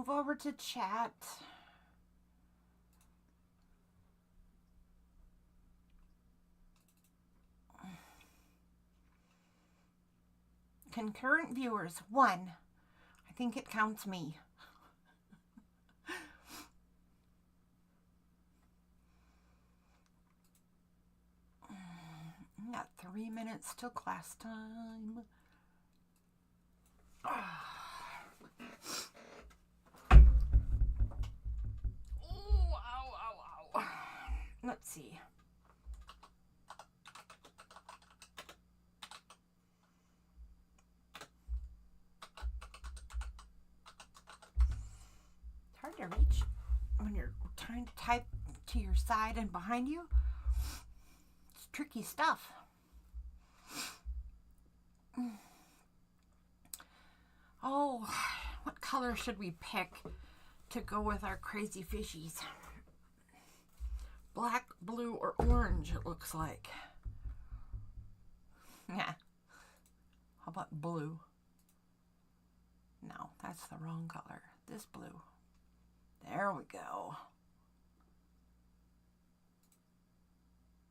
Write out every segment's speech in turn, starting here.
move over to chat. Concurrent viewers, 1. I think it counts me. Got 3 minutes till class time. Oh, ow, ow, ow. Let's see. It's hard to reach when you're trying to type to your side and behind you. It's tricky stuff. Oh, what color should we pick to go with our crazy fishies? Black, blue, or orange, it looks like. Yeah. How about blue? No, that's the wrong color. This blue. There we go.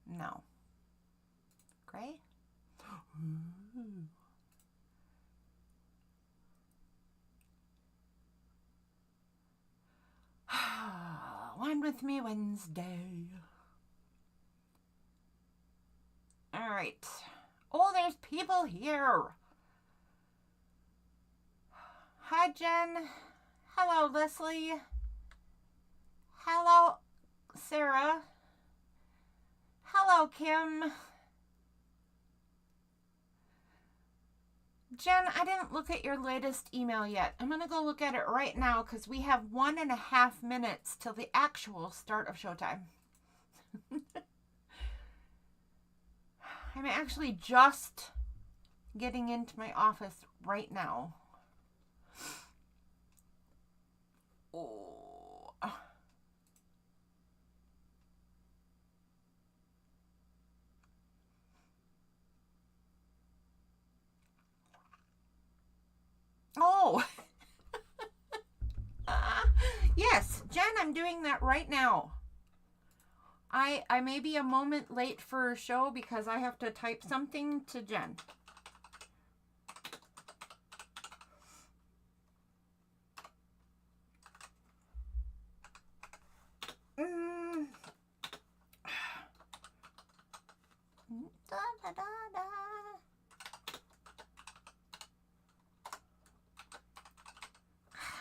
No. Gray? Ooh. Wine with me Wednesday. All right. Oh, there's people here. Hi, Jen. Hello, Leslie. Hello, Sarah. Hello, Kim. Jen, I didn't look at your latest email yet. I'm going to go look at it right now because we have 1.5 minutes till the actual start of showtime. I'm actually just getting into my office right now. Oh. Oh. Yes, Jen, I'm doing that right now. I may be a moment late for a show because I have to type something to Jen. Da, da, da, da.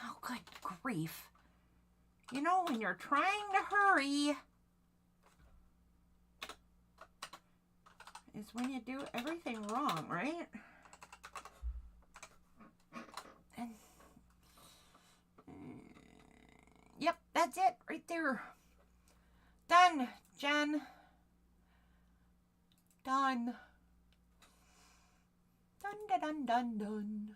Oh, good grief. You know, when you're trying to hurry is when you do everything wrong, right? And yep, that's it right there. Done, Jen. Done. Done, done, done, done, done.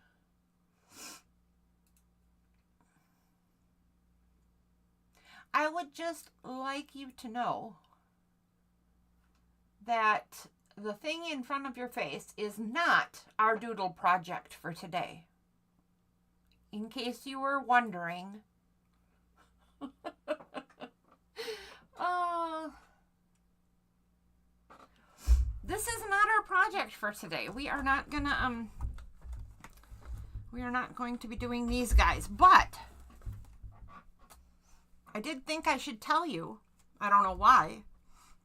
I would just like you to know that the thing in front of your face is not our doodle project for today. In case you were wondering. This is not our project for today. We are not gonna we are not going to be doing these guys, but I did think I should tell you, I don't know why,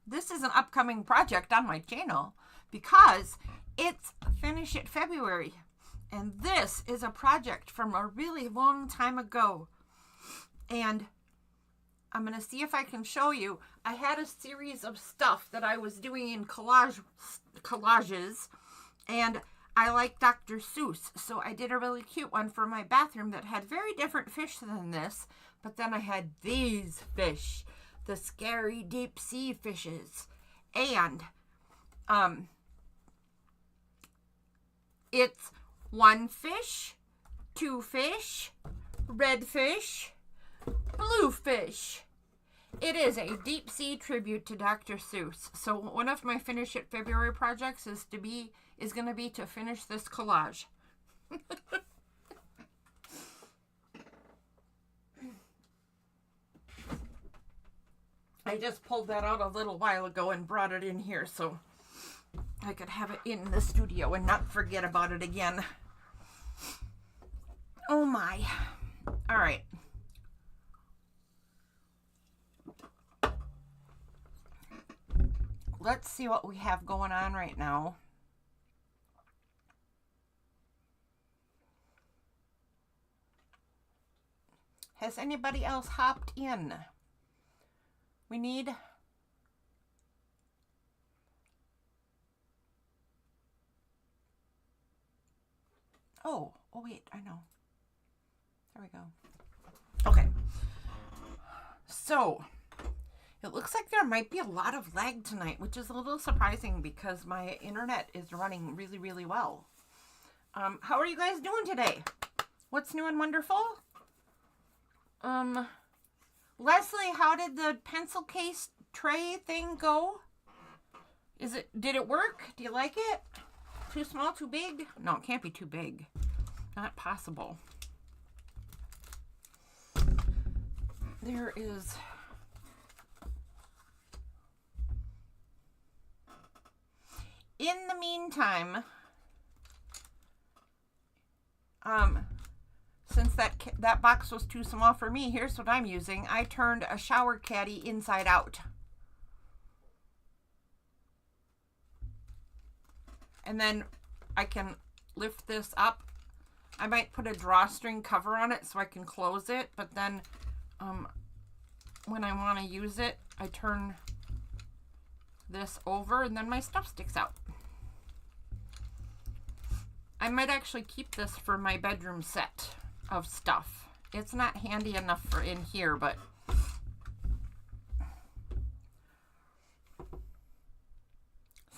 this is an upcoming project on my channel because it's Finish It February. And this is a project from a really long time ago. And I'm going to see if I can show you. I had a series of stuff that I was doing in collages. And I like Dr. Seuss. So I did a really cute one for my bathroom that had very different fish than this. But then I had these fish, the scary deep sea fishes. And it's 1 fish, 2 fish, red fish, blue fish. It is a deep sea tribute to Dr. Seuss. So one of my Finish It February projects is going to be to finish this collage. I just pulled that out a little while ago and brought it in here so I could have it in the studio and not forget about it again. Oh my. All right. Let's see what we have going on right now. Has anybody else hopped in? We need... Oh wait, I know. There we go. Okay. So, it looks like there might be a lot of lag tonight, which is a little surprising because my internet is running really, really well. How are you guys doing today? What's new and wonderful? Leslie, how did the pencil case tray thing go? Did it work? Do you like it? Too small, too big? No, it can't be too big. Not possible. There is... In the meantime, since that box was too small for me, here's what I'm using. I turned a shower caddy inside out. And then I can lift this up. I might put a drawstring cover on it so I can close it, but then when I want to use it, I turn this over and then my stuff sticks out. I might actually keep this for my bedroom set of stuff. It's not handy enough for in here, but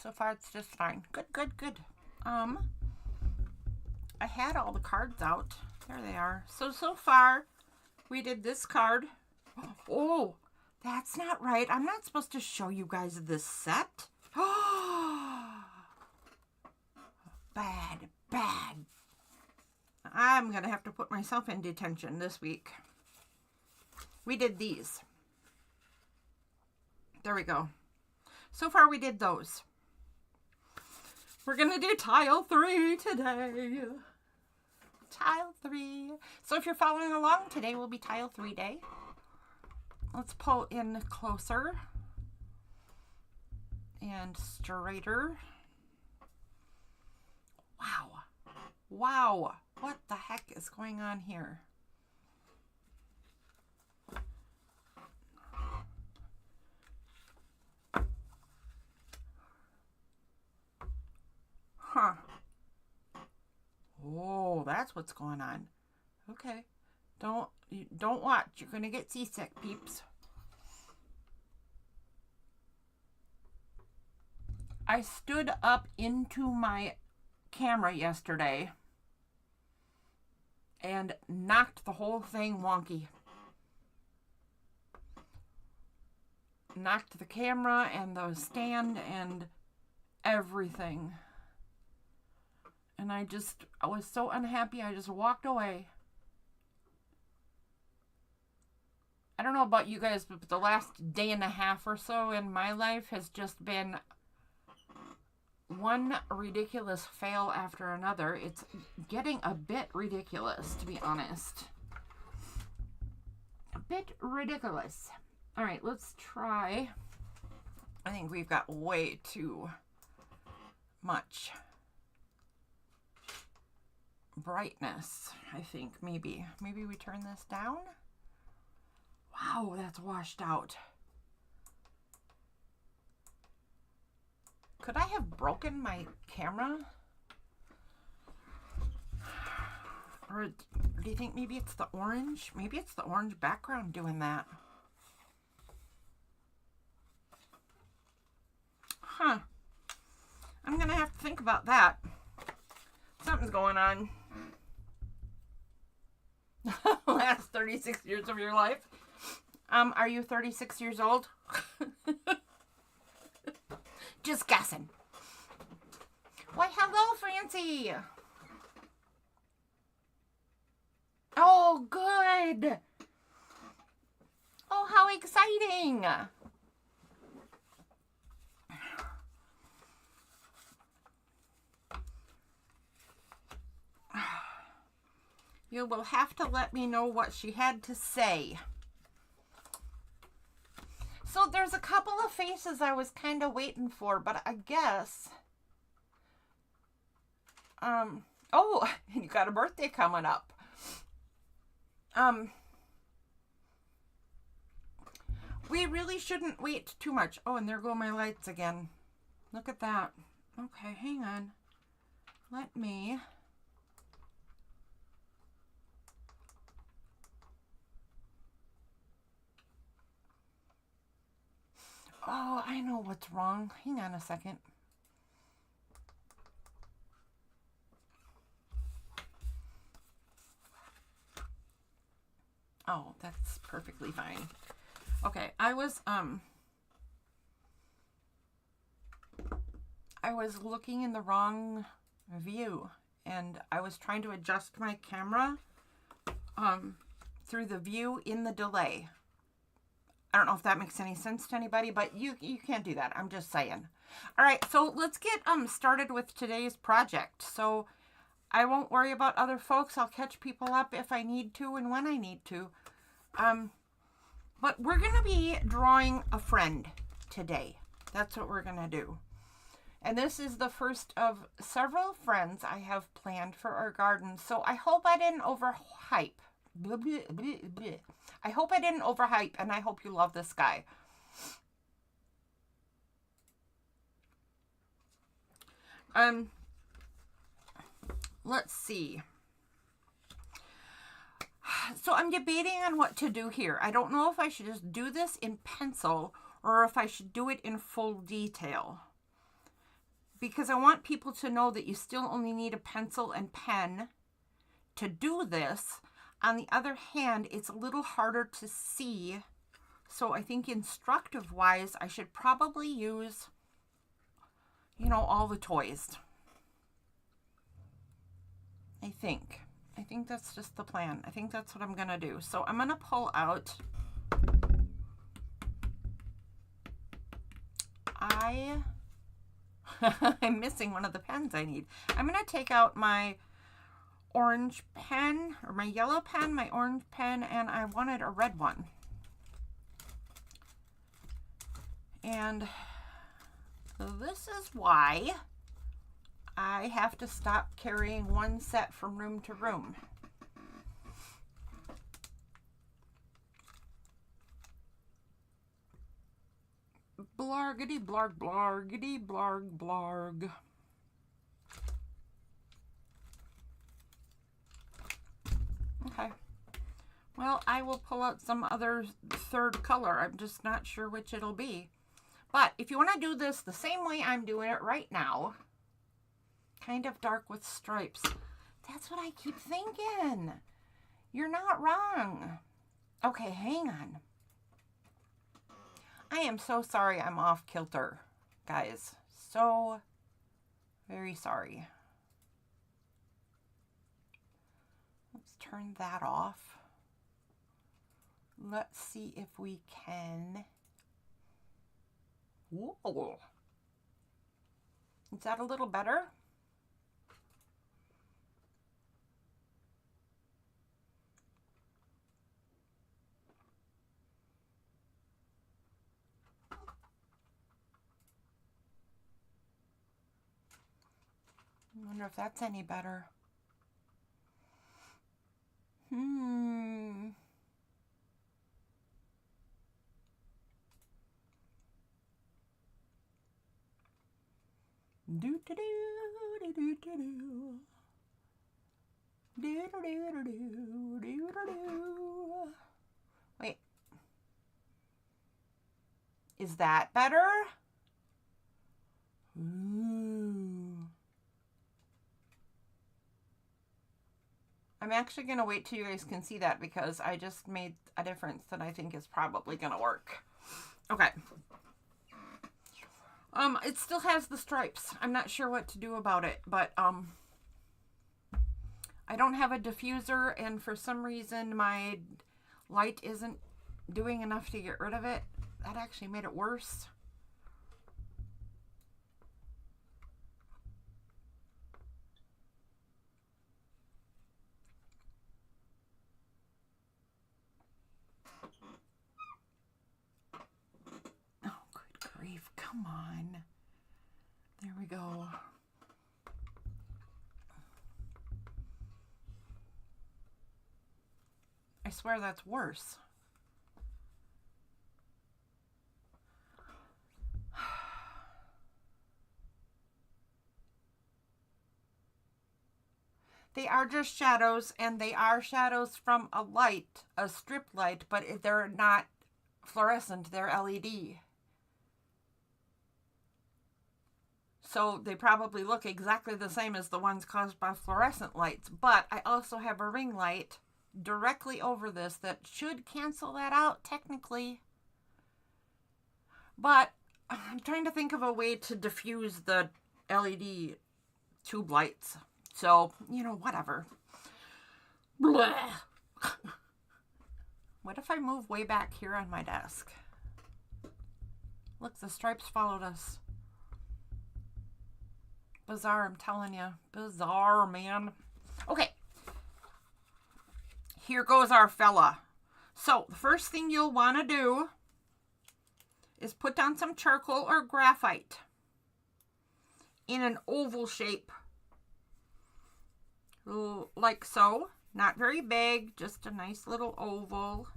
so far it's just fine. Good, good, good. I had all the cards out. There they are. So far we did this card. Oh, that's not right. I'm not supposed to show you guys this set. Bad, bad. I'm going to have to put myself in detention this week. We did these. There we go. So far we did those. We're going to do tile 3 today. Tile 3. So if you're following along, today will be tile 3 day. Let's pull in closer and straighter. Wow. Wow. What the heck is going on here? Huh. Oh, that's what's going on. Okay. Don't watch. You're going to get seasick, peeps. I stood up into my camera yesterday and knocked the whole thing wonky. Knocked the camera and the stand and everything. And I was so unhappy, I just walked away. I don't know about you guys, but the last day and a half or so in my life has just been one ridiculous fail after another. It's getting a bit ridiculous, to be honest. A bit ridiculous. All right, let's try. I think we've got way too much brightness. I think maybe we turn this down. Wow, that's washed out. Could I have broken my camera? Or do you think maybe it's the orange? Maybe it's the orange background doing that. Huh. I'm gonna have to think about that. Something's going on. Last 36 years of your life. Are you 36 years old? Just guessing. Why, hello, Francie. Oh, good. Oh, how exciting. You will have to let me know what she had to say. So there's a couple of faces I was kind of waiting for, but I guess... oh, you got a birthday coming up. We really shouldn't wait too much. Oh, and there go my lights again. Look at that. Okay, hang on. Let me... Oh, I know what's wrong. Hang on a second. Oh, that's perfectly fine. Okay, I was looking in the wrong view, and I was trying to adjust my camera through the view in the delay. I don't know if that makes any sense to anybody, but you can't do that. I'm just saying. All right, so let's get started with today's project. So I won't worry about other folks. I'll catch people up if I need to and when I need to. But we're going to be drawing a friend today. That's what we're going to do. And this is the first of several friends I have planned for our garden. So I hope I didn't overhype. Blah, blah, blah, blah. I hope I didn't overhype, and I hope you love this guy. Let's see. So I'm debating on what to do here. I don't know if I should just do this in pencil or if I should do it in full detail. Because I want people to know that you still only need a pencil and pen to do this. On the other hand, it's a little harder to see. So I think instructive-wise, I should probably use, you know, all the toys. I think that's just the plan. I think that's what I'm going to do. So I'm going to pull out... I'm missing one of the pens I need. I'm going to take out my orange pen, or my yellow pen, my orange pen, and I wanted a red one. And this is why I have to stop carrying one set from room to room. Blargity blarg blargity blarg blarg. Okay. Well, I will pull out some other third color. I'm just not sure which it'll be. But if you want to do this the same way I'm doing it right now, kind of dark with stripes, that's what I keep thinking. You're not wrong. Okay, hang on. I am so sorry I'm off kilter, guys. So very sorry. Let's turn that off. Let's see if we can. Whoa. Is that a little better? I wonder if that's any better. Do do do do do do do do do do do do do. Wait, is that better? Ooh. I'm actually going to wait till you guys can see that because I just made a difference that I think is probably going to work. Okay. It still has the stripes. I'm not sure what to do about it, but I don't have a diffuser, and for some reason my light isn't doing enough to get rid of it. That actually made it worse. come on. There we go. I swear that's worse. They are just shadows, and they are shadows from a light, a strip light, but they're not fluorescent, they're LED. So they probably look exactly the same as the ones caused by fluorescent lights, but I also have a ring light directly over this that should cancel that out technically. But I'm trying to think of a way to diffuse the LED tube lights. So, you know, whatever. Blah. What if I move way back here on my desk? Look, the stripes followed us. Bizarre, I'm telling you. Bizarre, man. Okay. Here goes our fella. So, the first thing you'll want to do is put down some charcoal or graphite in an oval shape. Like so. Not very big, just a nice little oval.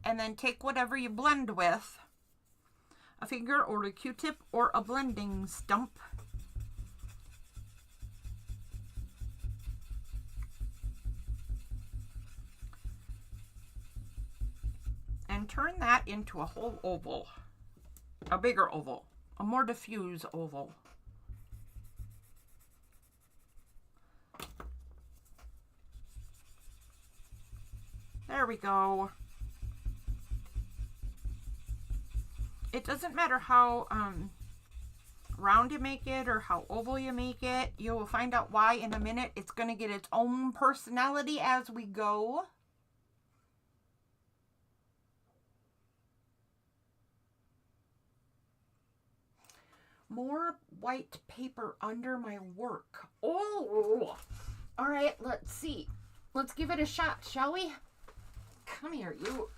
And then take whatever you blend with, a finger or a Q-tip or a blending stump. And turn that into a whole oval, a bigger oval, a more diffuse oval. There we go. It doesn't matter how round you make it or how oval you make it. You will find out why in a minute. It's going to get its own personality as we go. More white paper under my work. Oh! All right, let's see. Let's give it a shot, shall we? Come here, you.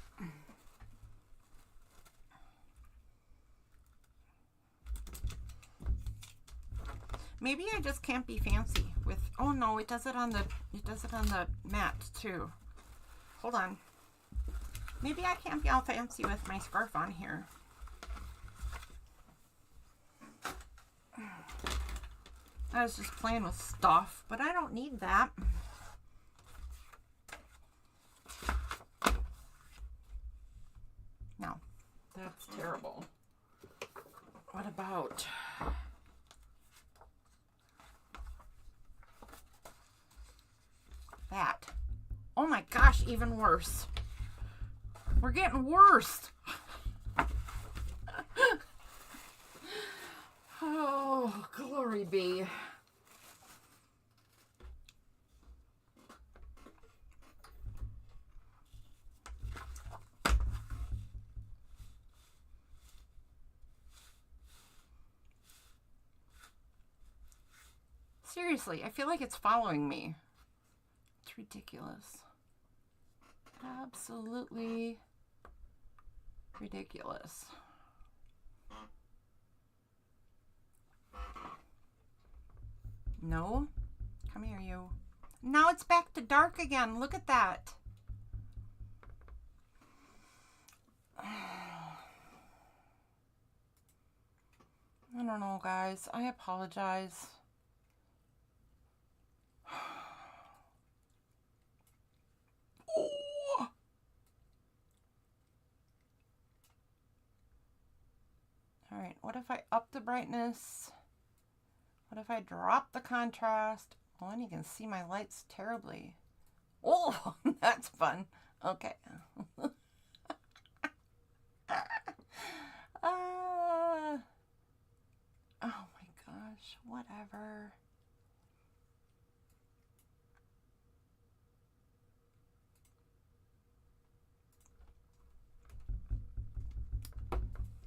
Maybe I just can't be fancy with, oh no, it does it on the mat too. Hold on. Maybe I can't be all fancy with my scarf on here. I was just playing with stuff, but I don't need that. No, that's terrible. What about that? Oh my gosh, even worse. We're getting worse. Oh, glory be. Seriously, I feel like it's following me. It's ridiculous. Absolutely ridiculous. No? Come here, you. Now it's back to dark again. Look at that. I don't know, guys. I apologize. All right, what if I up the brightness? What if I drop the contrast? Well, then you can see my lights terribly. Oh, that's fun. Okay. Oh my gosh, whatever.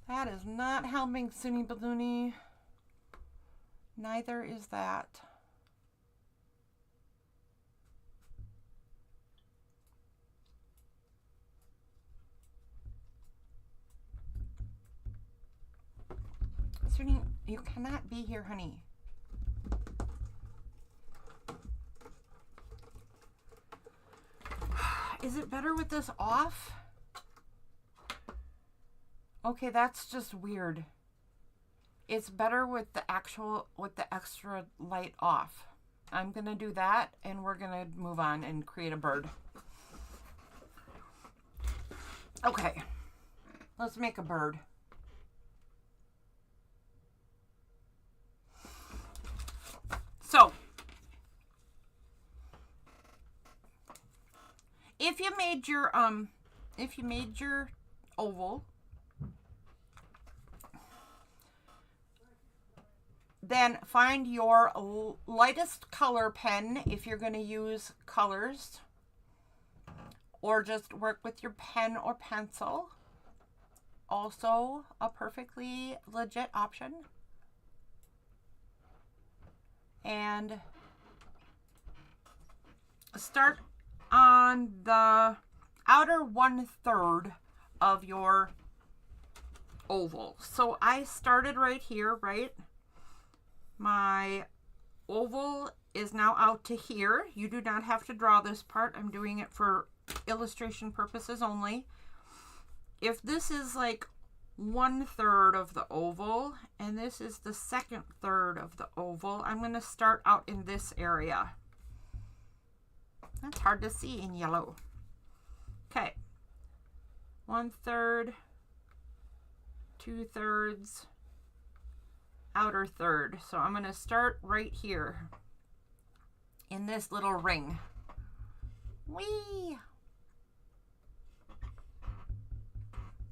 That is not helping, Sunny Balloony. Neither is that. You cannot be here, honey. Is it better with this off? Okay, that's just weird. It's better with the extra light off. I'm going to do that, and we're going to move on and create a bird. Okay, let's make a bird. So, if you made your oval, then find your lightest color pen if you're going to use colors, or just work with your pen or pencil. Also a perfectly legit option. And start on the outer 1/3 of your oval. So I started right here, right? My oval is now out to here. You do not have to draw this part. I'm doing it for illustration purposes only. If this is like 1/3 of the oval and this is the 2nd third of the oval, I'm going to start out in this area. That's hard to see in yellow. Okay. 1/3, 2/3, outer third. So I'm going to start right here in this little ring. Whee!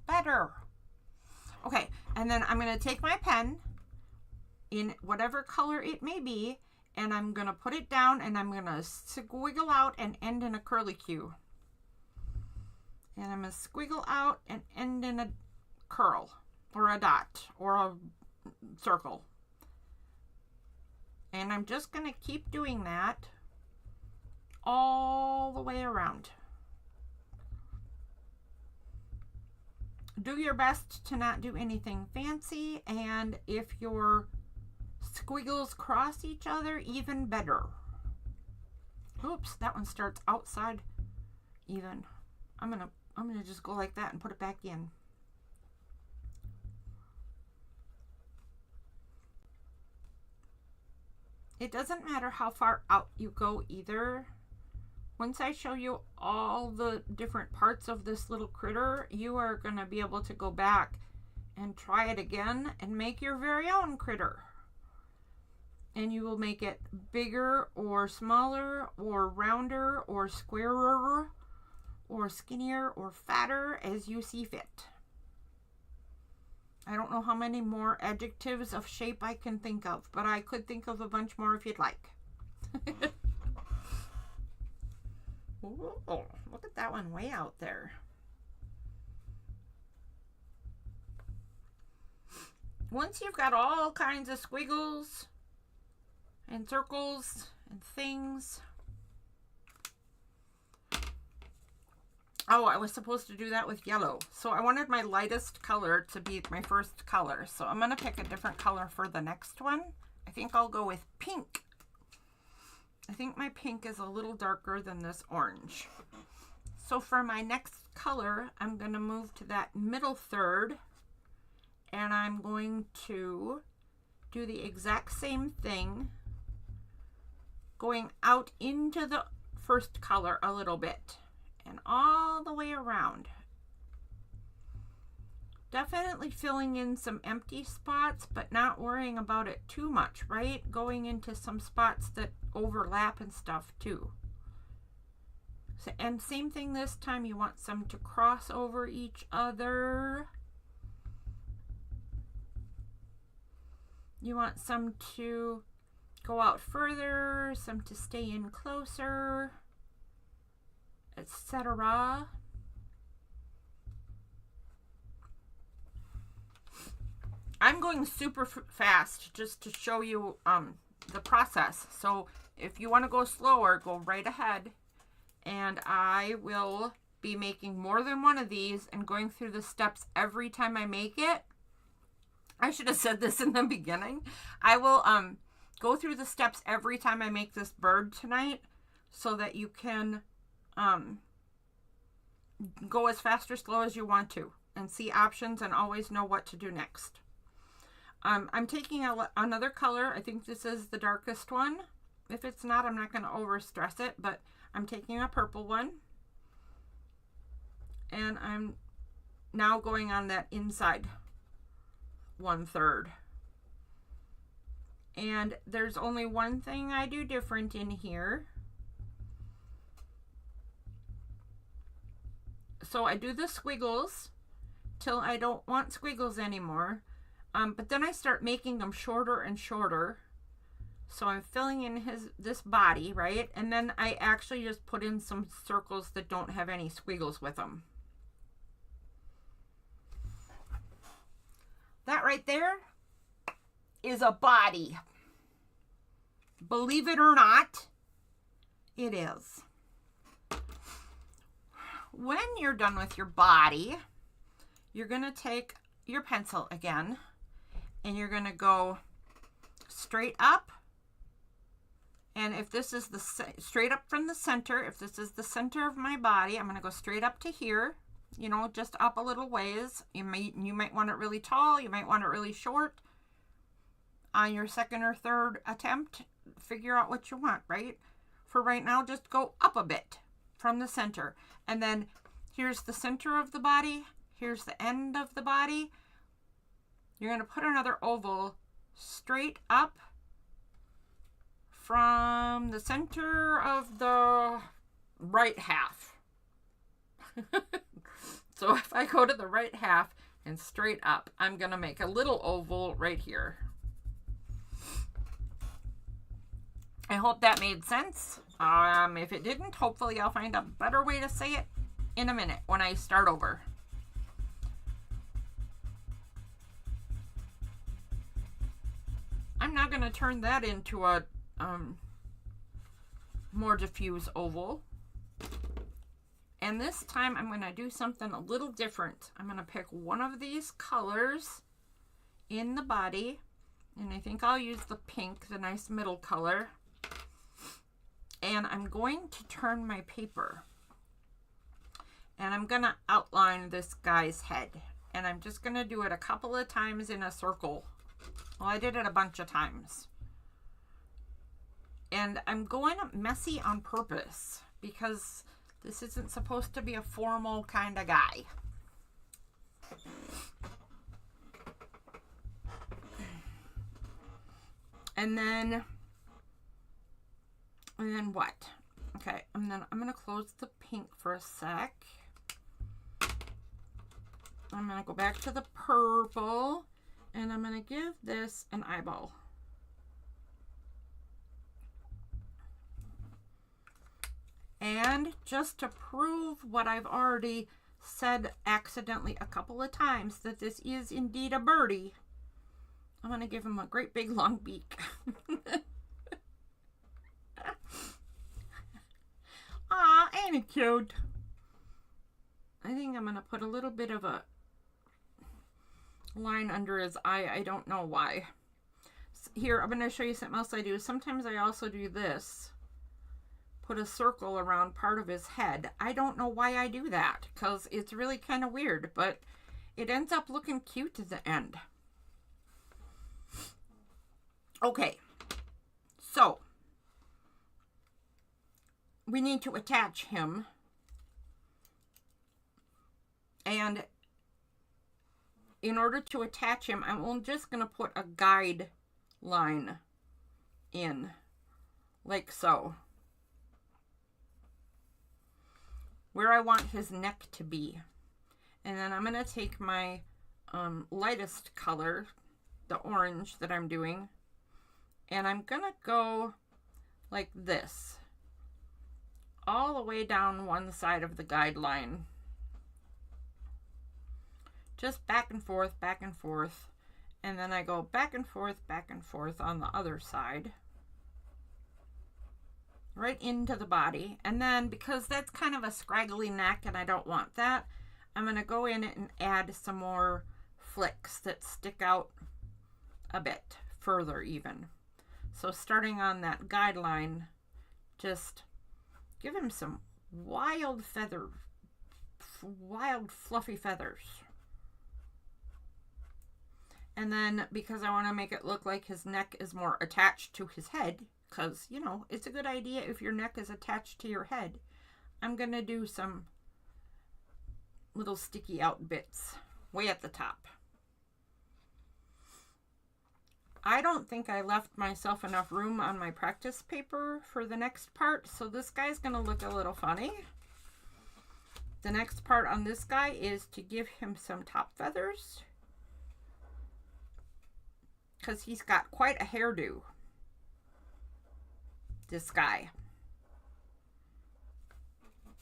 Better. Okay, and then I'm going to take my pen in whatever color it may be, and I'm going to put it down, and I'm going to squiggle out and end in a curlicue. And I'm going to squiggle out and end in a curl, or a dot, or a circle. And I'm just going to keep doing that all the way around. Do your best to not do anything fancy, and if your squiggles cross each other, even better. Oops, that one starts outside even. I'm gonna just go like that and put it back in. It doesn't matter how far out you go either. Once I show you all the different parts of this little critter, you are going to be able to go back and try it again and make your very own critter. And you will make it bigger or smaller or rounder or squarer or skinnier or fatter as you see fit. I don't know how many more adjectives of shape I can think of, but I could think of a bunch more if you'd like. Ooh, look at that one way out there. Once you've got all kinds of squiggles and circles and things. Oh, I was supposed to do that with yellow. So I wanted my lightest color to be my first color. So I'm going to pick a different color for the next one. I think I'll go with pink. I think my pink is a little darker than this orange. So for my next color, I'm going to move to that middle third, and I'm going to do the exact same thing, going out into the first color a little bit and all the way around. Definitely filling in some empty spots, but not worrying about it too much, right? Going into some spots that overlap and stuff too. So, and same thing this time, you want some to cross over each other. You want some to go out further, some to stay in closer, etc. I'm going super fast just to show you the process. So if you want to go slower, go right ahead. And I will be making more than one of these and going through the steps every time I make it. I should have said this in the beginning. I will go through the steps every time I make this bird tonight so that you can go as fast or slow as you want to and see options and always know what to do next. I'm taking another color. I think this is the darkest one. If it's not, I'm not going to over stress it, but I'm taking a purple one. And I'm now going on that inside 1/3. And there's only one thing I do different in here. So I do the squiggles till I don't want squiggles anymore. But then I start making them shorter and shorter. So I'm filling in this body, right? And then I actually just put in some circles that don't have any squiggles with them. That right there is a body. Believe it or not, it is. When you're done with your body, you're going to take your pencil again and you're going to go straight up. And if this is the straight up from the center, if this is the center of my body, I'm going to go straight up to here. You know, just up a little ways. You might want it really tall. You might want it really short. On your second or third attempt, figure out what you want, right? For right now, just go up a bit from the center. And then here's the center of the body. Here's the end of the body. You're going to put another oval straight up from the center of the right half. So if I go to the right half and straight up, I'm going to make a little oval right here. I hope that made sense. If it didn't, hopefully I'll find a better way to say it in a minute when I start over. I'm now going to turn that into a more diffuse oval. And this time I'm going to do something a little different. I'm going to pick one of these colors in the body. And I think I'll use the pink, the nice middle color. And I'm going to turn my paper. And I'm going to outline this guy's head. And I'm just going to do it a couple of times in a circle. Well, I did it a bunch of times. And I'm going messy on purpose because this isn't supposed to be a formal kind of guy. And then what? Okay, and then I'm gonna close the pink for a sec. I'm gonna go back to the purple and I'm gonna give this an eyeball. And just to prove what I've already said accidentally a couple of times, that this is indeed a birdie, I'm going to give him a great big long beak. Aw, ain't it cute? I think I'm going to put a little bit of a line under his eye. I don't know why. Here, I'm going to show you something else I do. Sometimes I also do this. Put a circle around part of his head. I don't know why I do that, because it's really kind of weird, but it ends up looking cute at the end. Okay, so we need to attach him, and in order to attach him, I'm just going to put a guide line in, like so, where I want his neck to be. And then I'm going to take my lightest color, the orange that I'm doing, and I'm going to go like this, all the way down one side of the guideline. Just back and forth, and then I go back and forth on the other side. Right into the body. And then, because that's kind of a scraggly neck and I don't want that, I'm going to go in and add some more flicks that stick out a bit further even. So starting on that guideline, just give him some wild fluffy feathers. And then, because I want to make it look like his neck is more attached to his head, because, you know, it's a good idea if your neck is attached to your head, I'm going to do some little sticky out bits way at the top. I don't think I left myself enough room on my practice paper for the next part, so this guy's going to look a little funny. The next part on this guy is to give him some top feathers, because he's got quite a hairdo, this guy.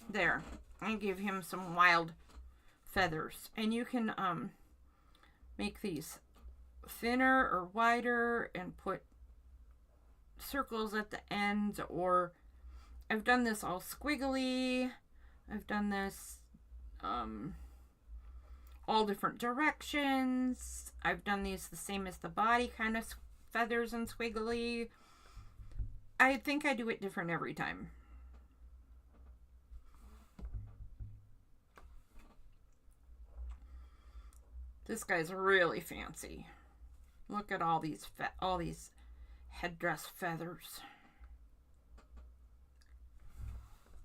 There, I give him some wild feathers, and you can make these thinner or wider and put circles at the ends, or I've done this all squiggly. I've done this all different directions. I've done these the same as the body, kind of feathers and squiggly. I think I do it different every time. This guy's really fancy. Look at all these headdress feathers.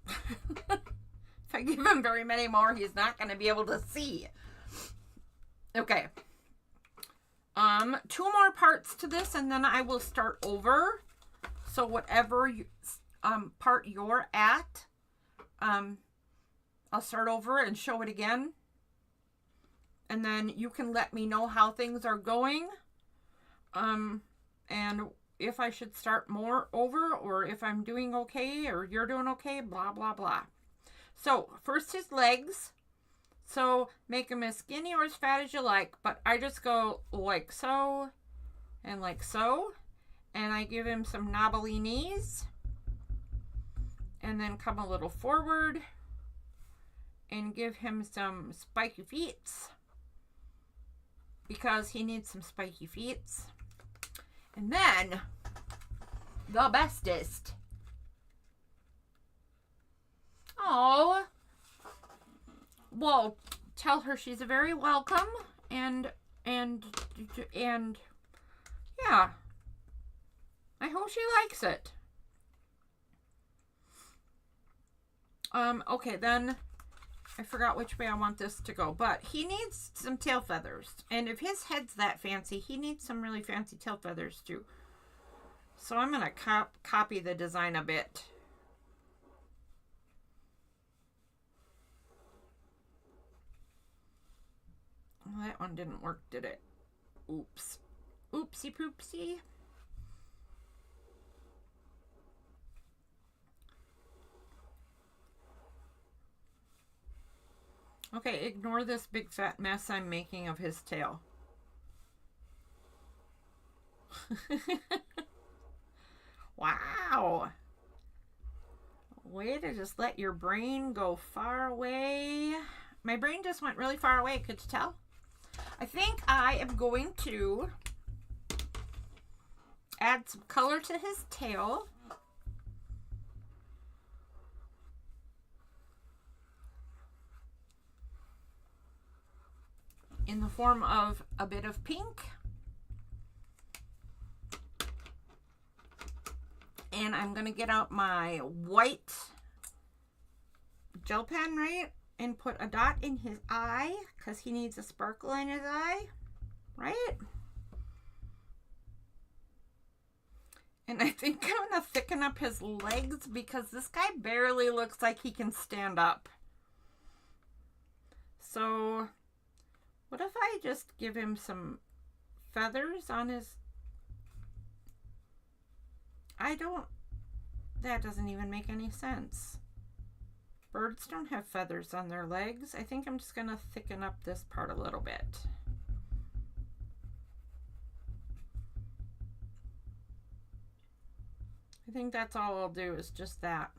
If I give him very many more, he's not going to be able to see. Okay. 2 more parts to this, and then I will start over. So whatever part you're at, I'll start over and show it again. And then you can let me know how things are going. And if I should start more over, or if I'm doing okay, or you're doing okay, blah, blah, blah. So first his legs. So make them as skinny or as fat as you like, but I just go like so and like so. And I give him some knobbly knees. And then come a little forward and give him some spiky feet, because he needs some spiky feet. And then the bestest. Oh, well, tell her she's very welcome, and yeah, I hope she likes it. Okay, then I forgot which way I want this to go, but he needs some tail feathers, and if his head's that fancy, he needs some really fancy tail feathers too. So I'm gonna copy the design a bit. Well, that one didn't work, did it? Oops. Oopsie poopsie. Okay, ignore this big fat mess I'm making of his tail. Wow. Way to just let your brain go far away. My brain just went really far away, could you tell? I think I am going to add some color to his tail. In the form of a bit of pink. And I'm going to get out my white gel pen, right? And put a dot in his eye, because he needs a sparkle in his eye, right? And I think I'm going to thicken up his legs, because this guy barely looks like he can stand up. So what if I just give him some feathers on his... That doesn't even make any sense. Birds don't have feathers on their legs. I think I'm just going to thicken up this part a little bit. I think that's all I'll do, is just that.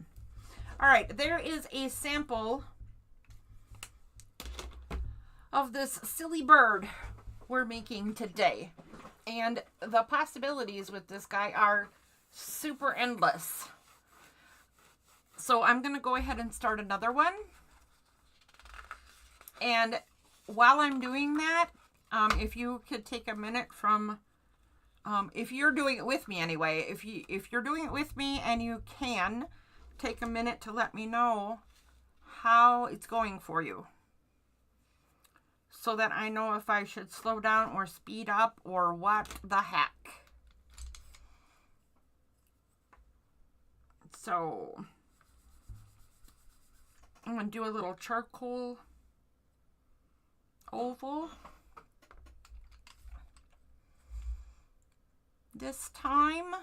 All right, there is a sample of this silly bird. we're making today. And the possibilities with this guy are super endless. So I'm going to go ahead and start another one. And while I'm doing that, if you could take a minute from, if you're doing it with me anyway, if you're doing it with me and you can, take a minute to let me know how it's going for you, so that I know if I should slow down or speed up or what the heck. So I'm going to do a little charcoal oval this time.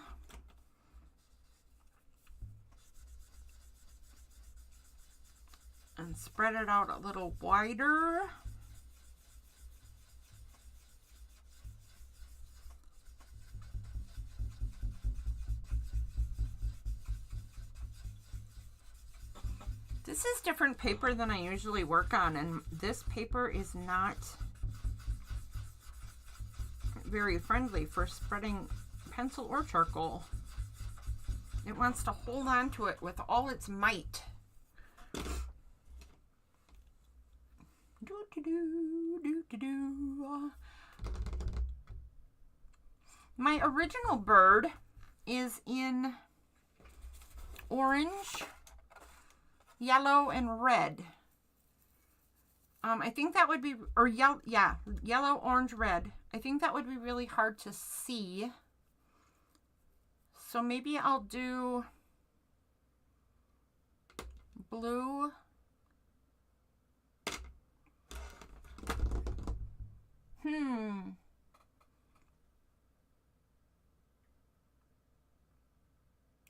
And spread it out a little wider. This is different paper than I usually work on, and this paper is not very friendly for spreading pencil or charcoal. It wants to hold on to it with all its might. My original bird is in orange, yellow, and red. I think that would be, or yellow, yeah, yellow, orange, red. I think that would be really hard to see. So maybe I'll do blue.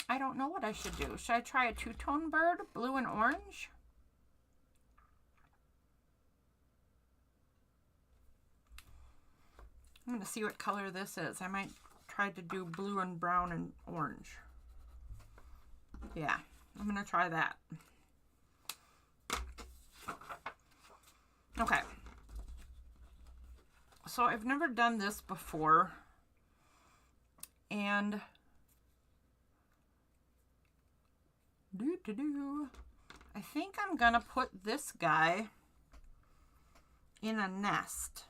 I don't know what I should do. Should I try a two-tone bird, blue and orange? I'm going to see what color this is. I might try to do blue and brown and orange. Yeah, I'm going to try that. Okay. So I've never done this before. And I think I'm going to put this guy in a nest.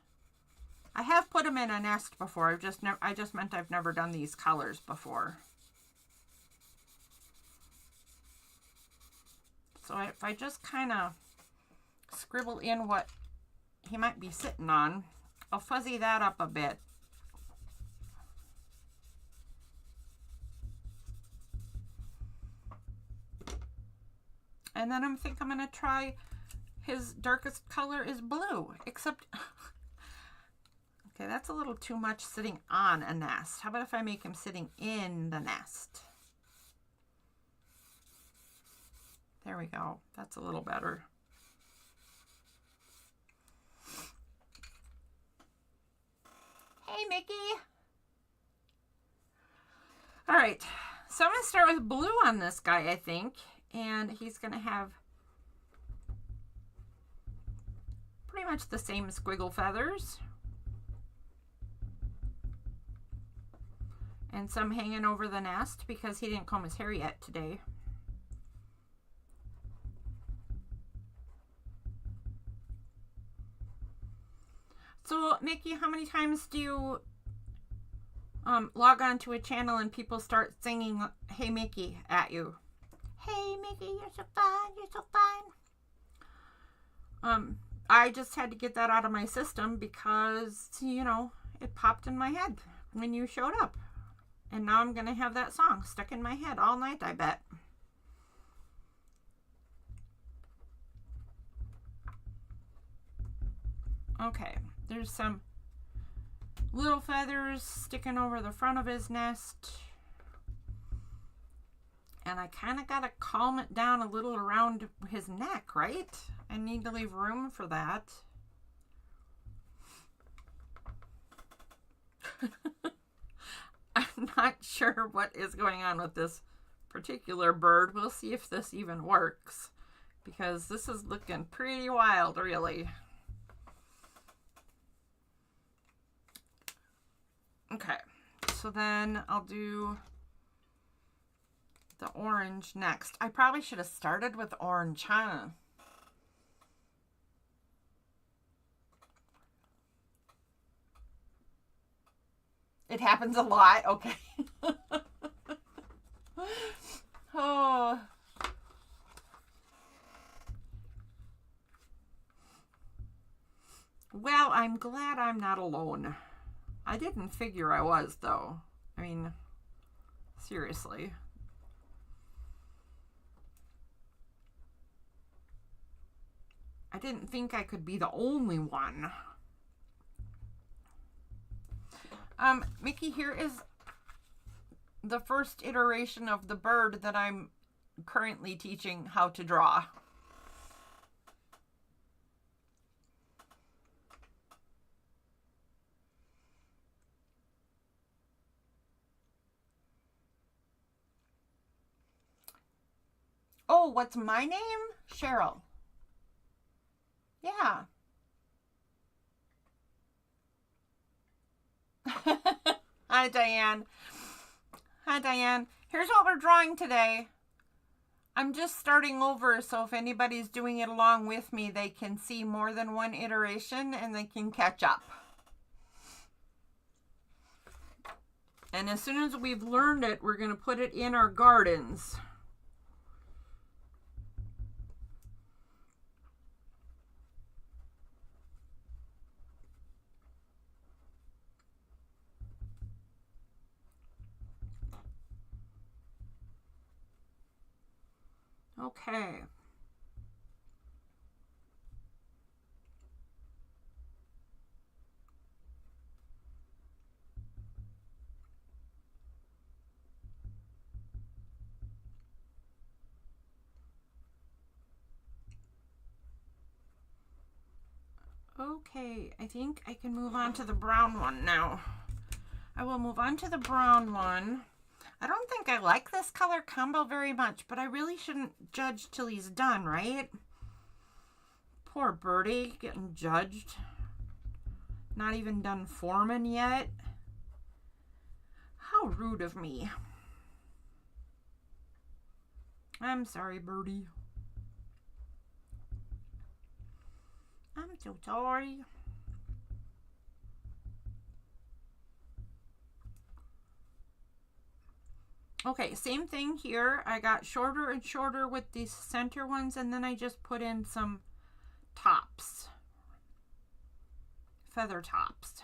I have put him in a nest before. I just meant I've never done these colors before. So if I just kind of scribble in what he might be sitting on, I'll fuzzy that up a bit. And then I think I'm going to try, his darkest color is blue, except, okay, that's a little too much sitting on a nest. How about if I make him sitting in the nest? There we go. That's a little better. Hey, Mickey. All right, so I'm going to start with blue on this guy, I think. And he's going to have pretty much the same squiggle feathers. And some hanging over the nest because he didn't comb his hair yet today. So, Mickey, how many times do you log on to a channel and people start singing "Hey Mickey" at you? Hey Mickey, you're so fine, you're so fine. I just had to get that out of my system because, you know, it popped in my head when you showed up. And now I'm going to have that song stuck in my head all night, I bet. Okay, there's some little feathers sticking over the front of his nest. And I kind of got to calm it down a little around his neck, right? I need to leave room for that. I'm not sure what is going on with this particular bird. We'll see if this even works, because this is looking pretty wild, really. Okay, so then I'll do the orange next. I probably should have started with orange, huh? It happens a lot. Okay. Oh. Well, I'm glad I'm not alone. I didn't figure I was, though. I mean, seriously. I didn't think I could be the only one. Mickey, here is the first iteration of the bird that I'm currently teaching how to draw. Oh, what's my name? Cheryl. Yeah. Hi, Diane. Hi, Diane. Here's what we're drawing today. I'm just starting over, so if anybody's doing it along with me, they can see more than one iteration and they can catch up. And as soon as we've learned it, we're going to put it in our gardens. Okay. Okay, I think I can move on to the brown one now. I will move on to the brown one. I don't think I like this color combo very much, but I really shouldn't judge till he's done, right? Poor birdie getting judged. Not even done forming yet. How rude of me. I'm sorry, birdie. I'm so sorry. Okay, same thing here. I got shorter and shorter with these center ones, and then I just put in some tops. Feather tops.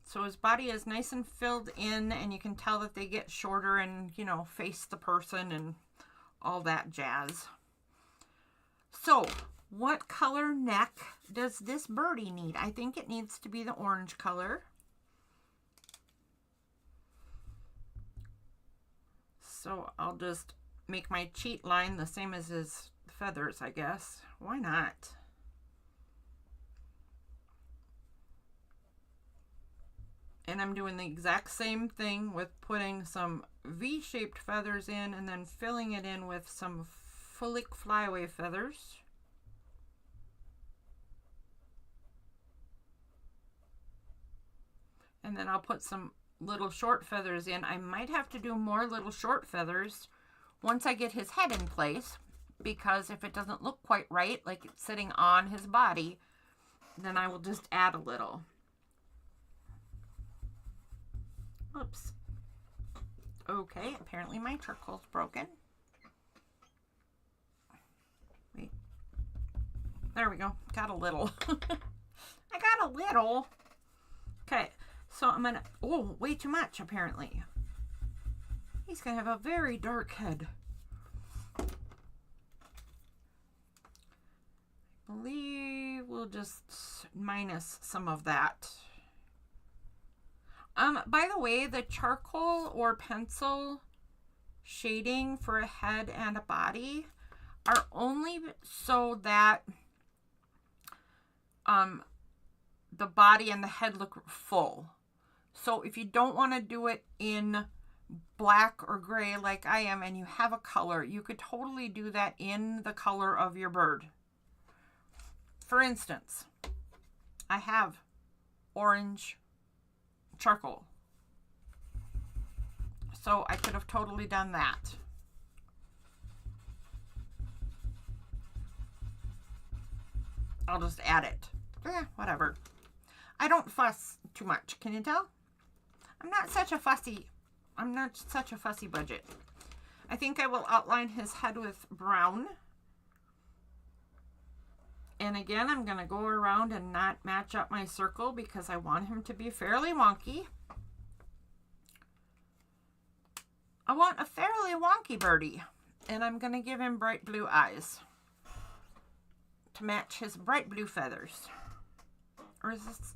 So his body is nice and filled in, and you can tell that they get shorter and, you know, face the person and all that jazz. So, what color neck does this birdie need? I think it needs to be the orange color. So I'll just make my cheat line the same as his feathers, I guess. Why not? And I'm doing the exact same thing with putting some V-shaped feathers in and then filling it in with some flick flyaway feathers. And then I'll put some little short feathers in. I might have to do more little short feathers once I get his head in place, because if it doesn't look quite right, like it's sitting on his body, then I will just add a little. Oops. Okay, apparently my charcoal's broken. Wait. There we go. Got a little. I got a little. Okay. So I'm gonna, oh, way too much apparently. He's gonna have a very dark head. I believe we'll just minus some of that. By the way, the charcoal or pencil shading for a head and a body are only so that the body and the head look full. So if you don't want to do it in black or gray like I am and you have a color, you could totally do that in the color of your bird. For instance, I have orange charcoal. So I could have totally done that. I'll just add it. Whatever. I don't fuss too much. Can you tell? I'm not such a fussy budget. I think I will outline his head with brown. And again, I'm going to go around and not match up my circle because I want him to be fairly wonky. I want a fairly wonky birdie. And I'm going to give him bright blue eyes to match his bright blue feathers. Or is this...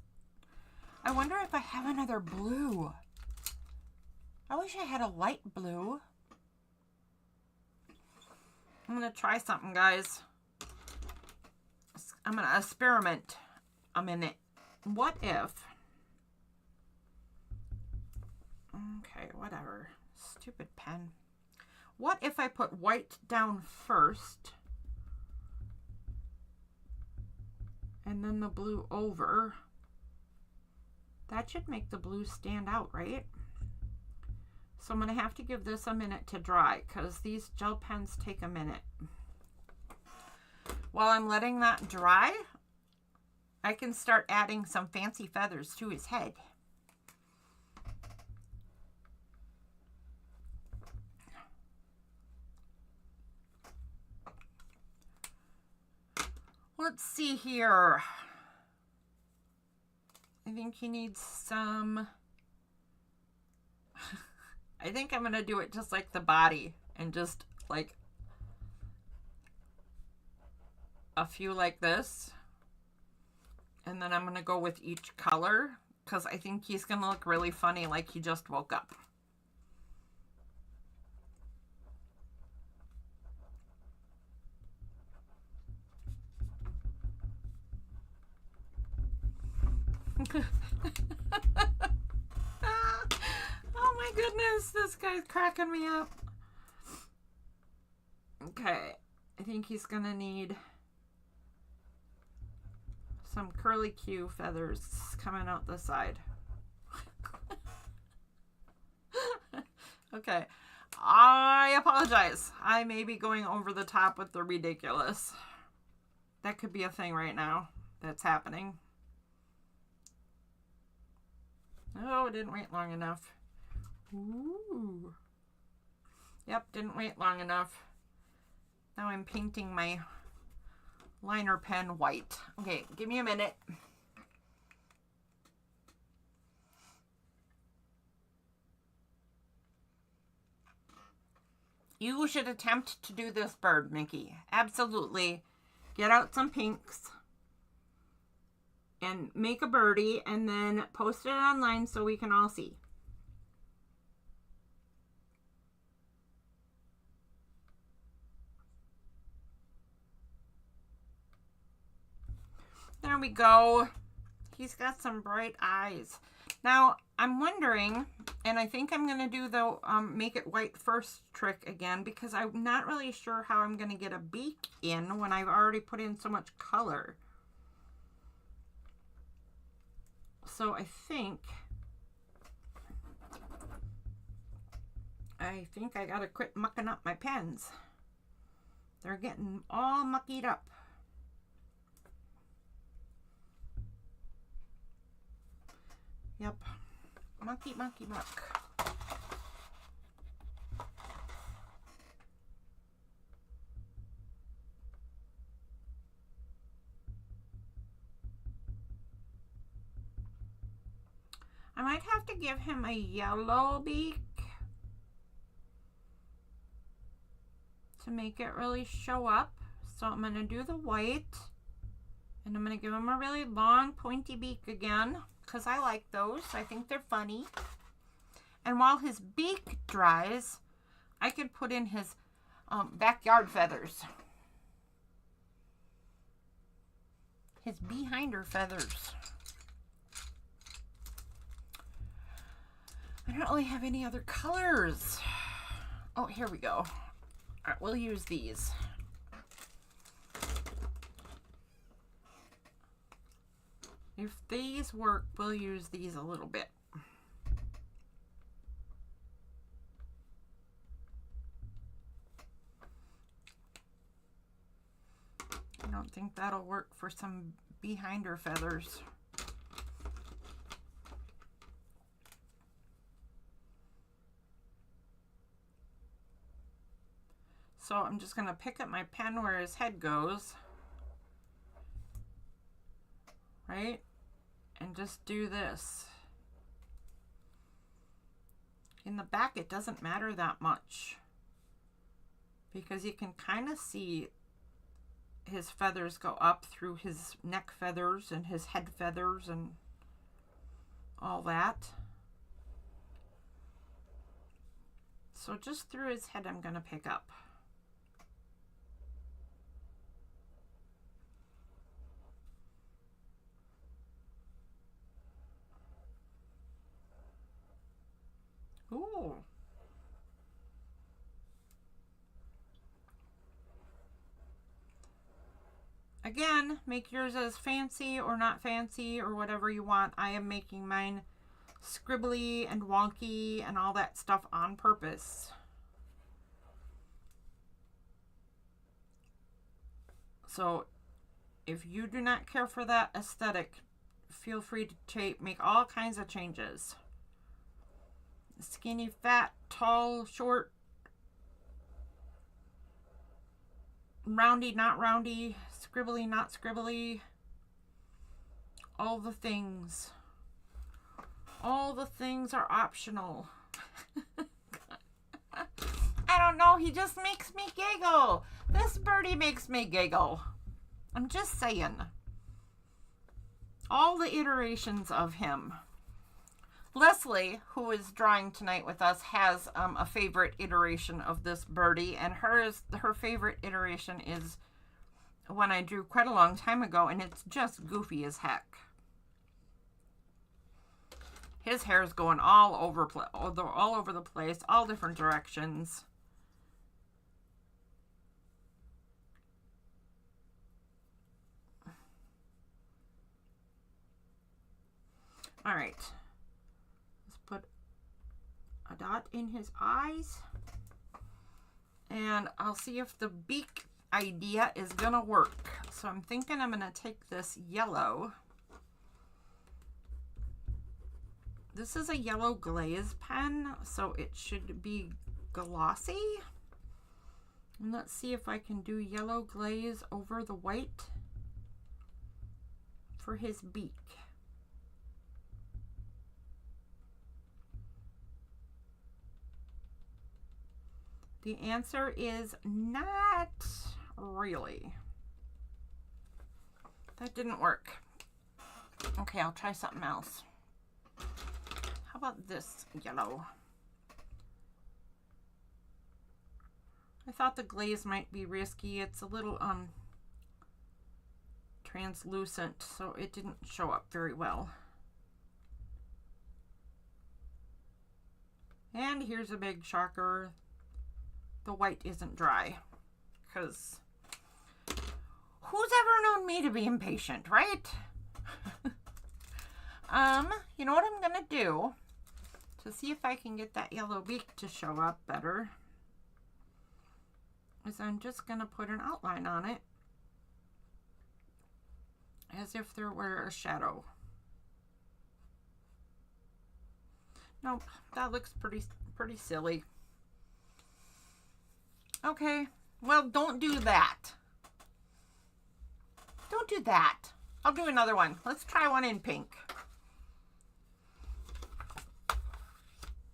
I wonder if I have another blue. I wish I had a light blue. I'm going to try something, guys. I'm going to experiment a minute. What if... Okay, whatever. Stupid pen. What if I put white down first and then the blue over? That should make the blue stand out, right? So I'm going to have to give this a minute to dry because these gel pens take a minute. While I'm letting that dry, I can start adding some fancy feathers to his head. Let's see here. I think he needs some... I think I'm going to do it just like the body and just like a few like this. And then I'm going to go with each color because I think he's going to look really funny like he just woke up. Oh my goodness, this guy's cracking me up. Okay, I think he's gonna need some curly Q feathers coming out the side. Okay, I apologize. I may be going over the top with the ridiculous. That could be a thing right now that's happening. Oh, it didn't wait long enough. Ooh. Yep, didn't wait long enough. Now I'm painting my liner pen white. Okay, give me a minute. You should attempt to do this bird, Mickey. Absolutely. Get out some pinks and make a birdie and then post it online so we can all see. There we go. He's got some bright eyes. Now, I'm wondering, and I think I'm going to do the make it white first trick again because I'm not really sure how I'm going to get a beak in when I've already put in so much color. So I think I got to quit mucking up my pens. They're getting all muckied up. Yep. Mucky, mucky, muck. I might have to give him a yellow beak to make it really show up. So I'm going to do the white and I'm going to give him a really long pointy beak again because I like those. I think they're funny. And while his beak dries, I could put in his backyard feathers. His behinder feathers. I don't really have any other colors. Oh, here we go. All right, we'll use these. If these work, we'll use these a little bit. I don't think that'll work for some behind her feathers. So I'm just going to pick up my pen where his head goes, right? And just do this. In the back, it doesn't matter that much because you can kind of see his feathers go up through his neck feathers and his head feathers and all that. So just through his head, I'm going to pick up. Ooh. Again, make yours as fancy or not fancy or whatever you want. I am making mine scribbly and wonky and all that stuff on purpose. So if you do not care for that aesthetic, feel free to make all kinds of changes. Skinny, fat, tall, short, roundy, not roundy, scribbly, not scribbly, all the things. All the things are optional. I don't know, he just makes me giggle. This birdie makes me giggle. I'm just saying. All the iterations of him. Leslie, who is drawing tonight with us, has a favorite iteration of this birdie, and her favorite iteration is one I drew quite a long time ago, and it's just goofy as heck. His hair is going all over the place, all different directions. All right. Put a dot in his eyes, and I'll see if the beak idea is gonna work. So I'm thinking I'm gonna take this yellow. This is a yellow glaze pen, so it should be glossy. And let's see if I can do yellow glaze over the white for his beak. The answer is not really. That didn't work. Okay, I'll try something else. How about this yellow? I thought the glaze might be risky. It's a little translucent, so it didn't show up very well. And here's a big shocker. The white isn't dry, because who's ever known me to be impatient, right? You know what I'm gonna do to see if I can get that yellow beak to show up better is I'm just gonna put an outline on it as if there were a shadow. Nope, that looks pretty silly. Okay, well, don't do that. Don't do that. I'll do another one. Let's try one in pink.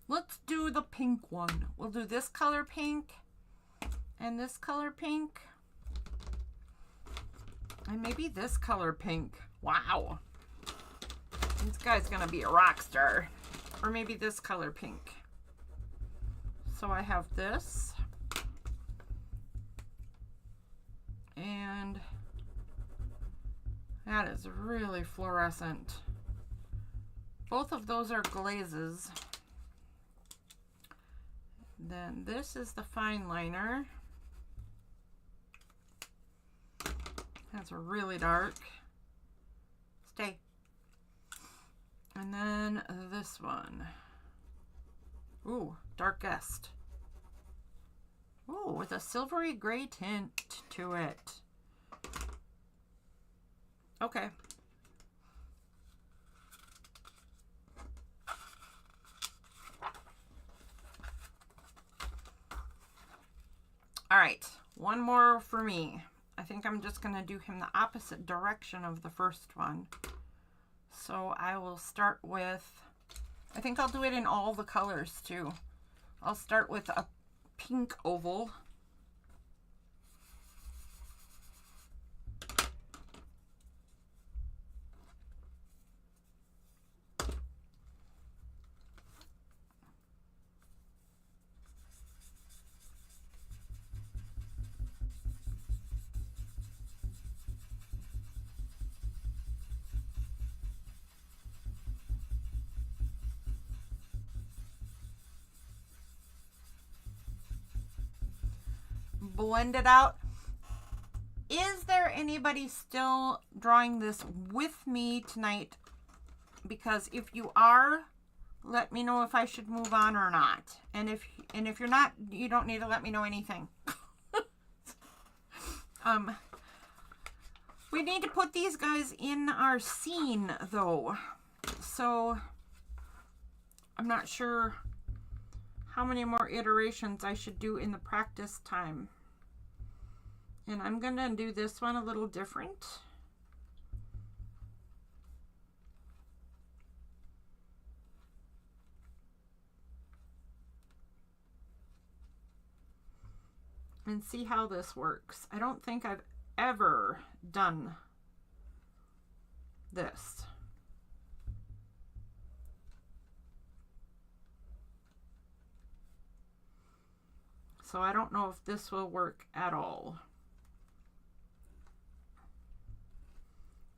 Let's do the pink one. We'll do this color pink and this color pink. And maybe this color pink. Wow. This guy's gonna be a rock star. Or maybe this color pink. So I have this. And that is really fluorescent. Both of those are glazes. Then this is the fine liner. That's really dark. Stay. And then this one. Ooh, darkest. Ooh, with a silvery gray tint to it. Okay. All right, one more for me. I think I'm just going to do him the opposite direction of the first one. So I will start with, I think I'll do it in all the colors too. I'll start with a pink oval. Blend it out. Is there anybody still drawing this with me tonight? Because if you are, let me know if I should move on or not. And if you're not, you don't need to let me know anything. We need to put these guys in our scene though. So I'm not sure how many more iterations I should do in the practice time. And I'm going to do this one a little different. And see how this works. I don't think I've ever done this. So I don't know if this will work at all.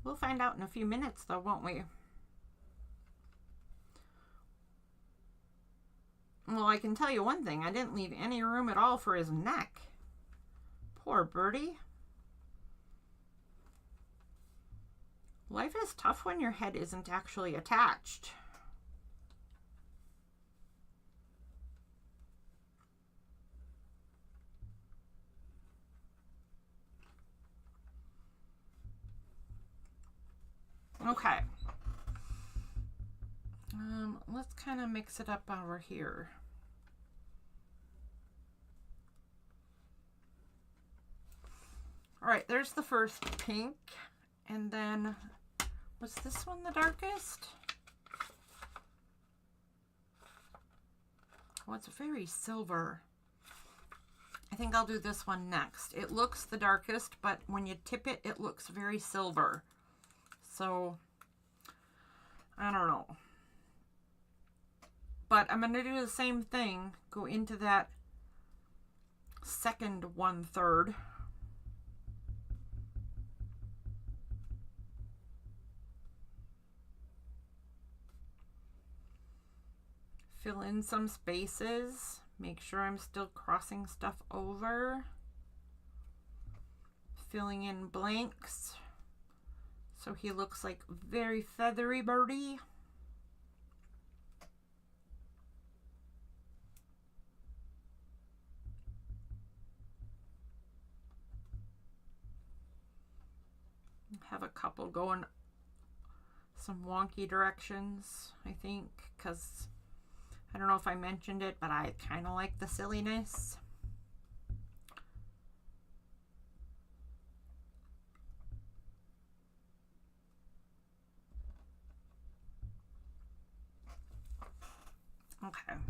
We'll find out in a few minutes though, won't we? Well, I can tell you one thing. I didn't leave any room at all for his neck. Poor birdie. Life is tough when your head isn't actually attached. Okay. Let's kind of mix it up over here. All right, there's the first pink. And then, was this one the darkest? Oh, it's very silver. I think I'll do this one next. It looks the darkest, but when you tip it, it looks very silver. So, I don't know. But I'm going to do the same thing. Go into that second 1/3. Fill in some spaces. Make sure I'm still crossing stuff over. Filling in blanks. So he looks like very feathery birdie. Have a couple going some wonky directions, I think, because I don't know if I mentioned it, but I kind of like the silliness. Okay.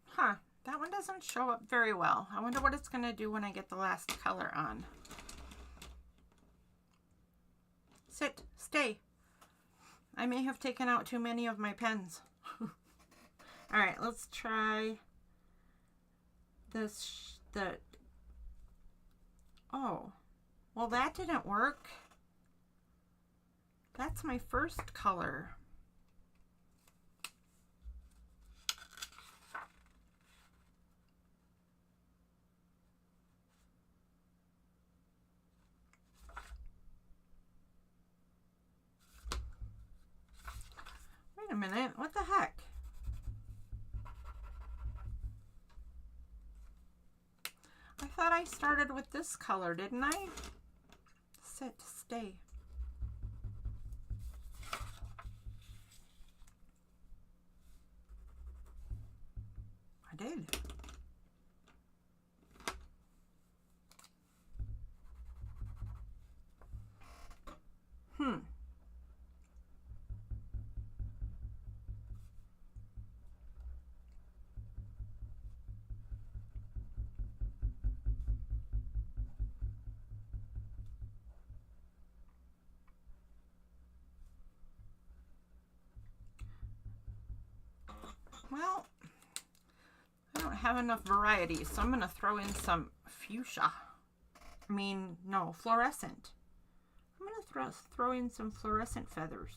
Huh, that one doesn't show up very well. I wonder what it's going to do when I get the last color on. Sit, stay. I may have taken out too many of my pens. All right, let's try this. Oh, well, that didn't work. That's my first color. Wait a minute, what the heck? I thought I started with this color, didn't I? Sit, stay. I did. Well, I don't have enough variety, so I'm going to throw in some fuchsia. I mean, no, fluorescent. I'm going to throw in some fluorescent feathers.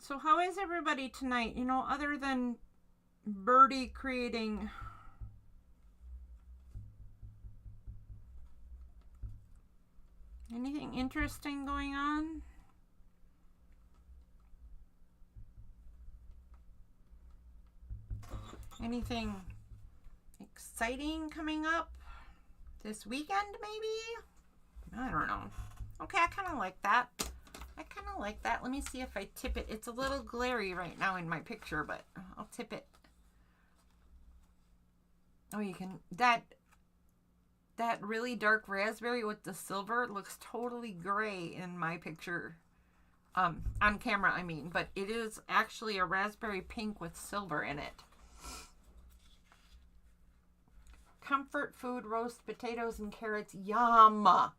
So how is everybody tonight? You know, other than Birdie creating anything interesting going on? Anything exciting coming up this weekend maybe? I don't know. Okay, I kind of like that. Let me see if I tip it. It's a little glary right now in my picture, but I'll tip it. Oh, you can, that really dark raspberry with the silver looks totally gray in my picture. On camera, I mean, but it is actually a raspberry pink with silver in it. Comfort food, roast potatoes and carrots. Yum!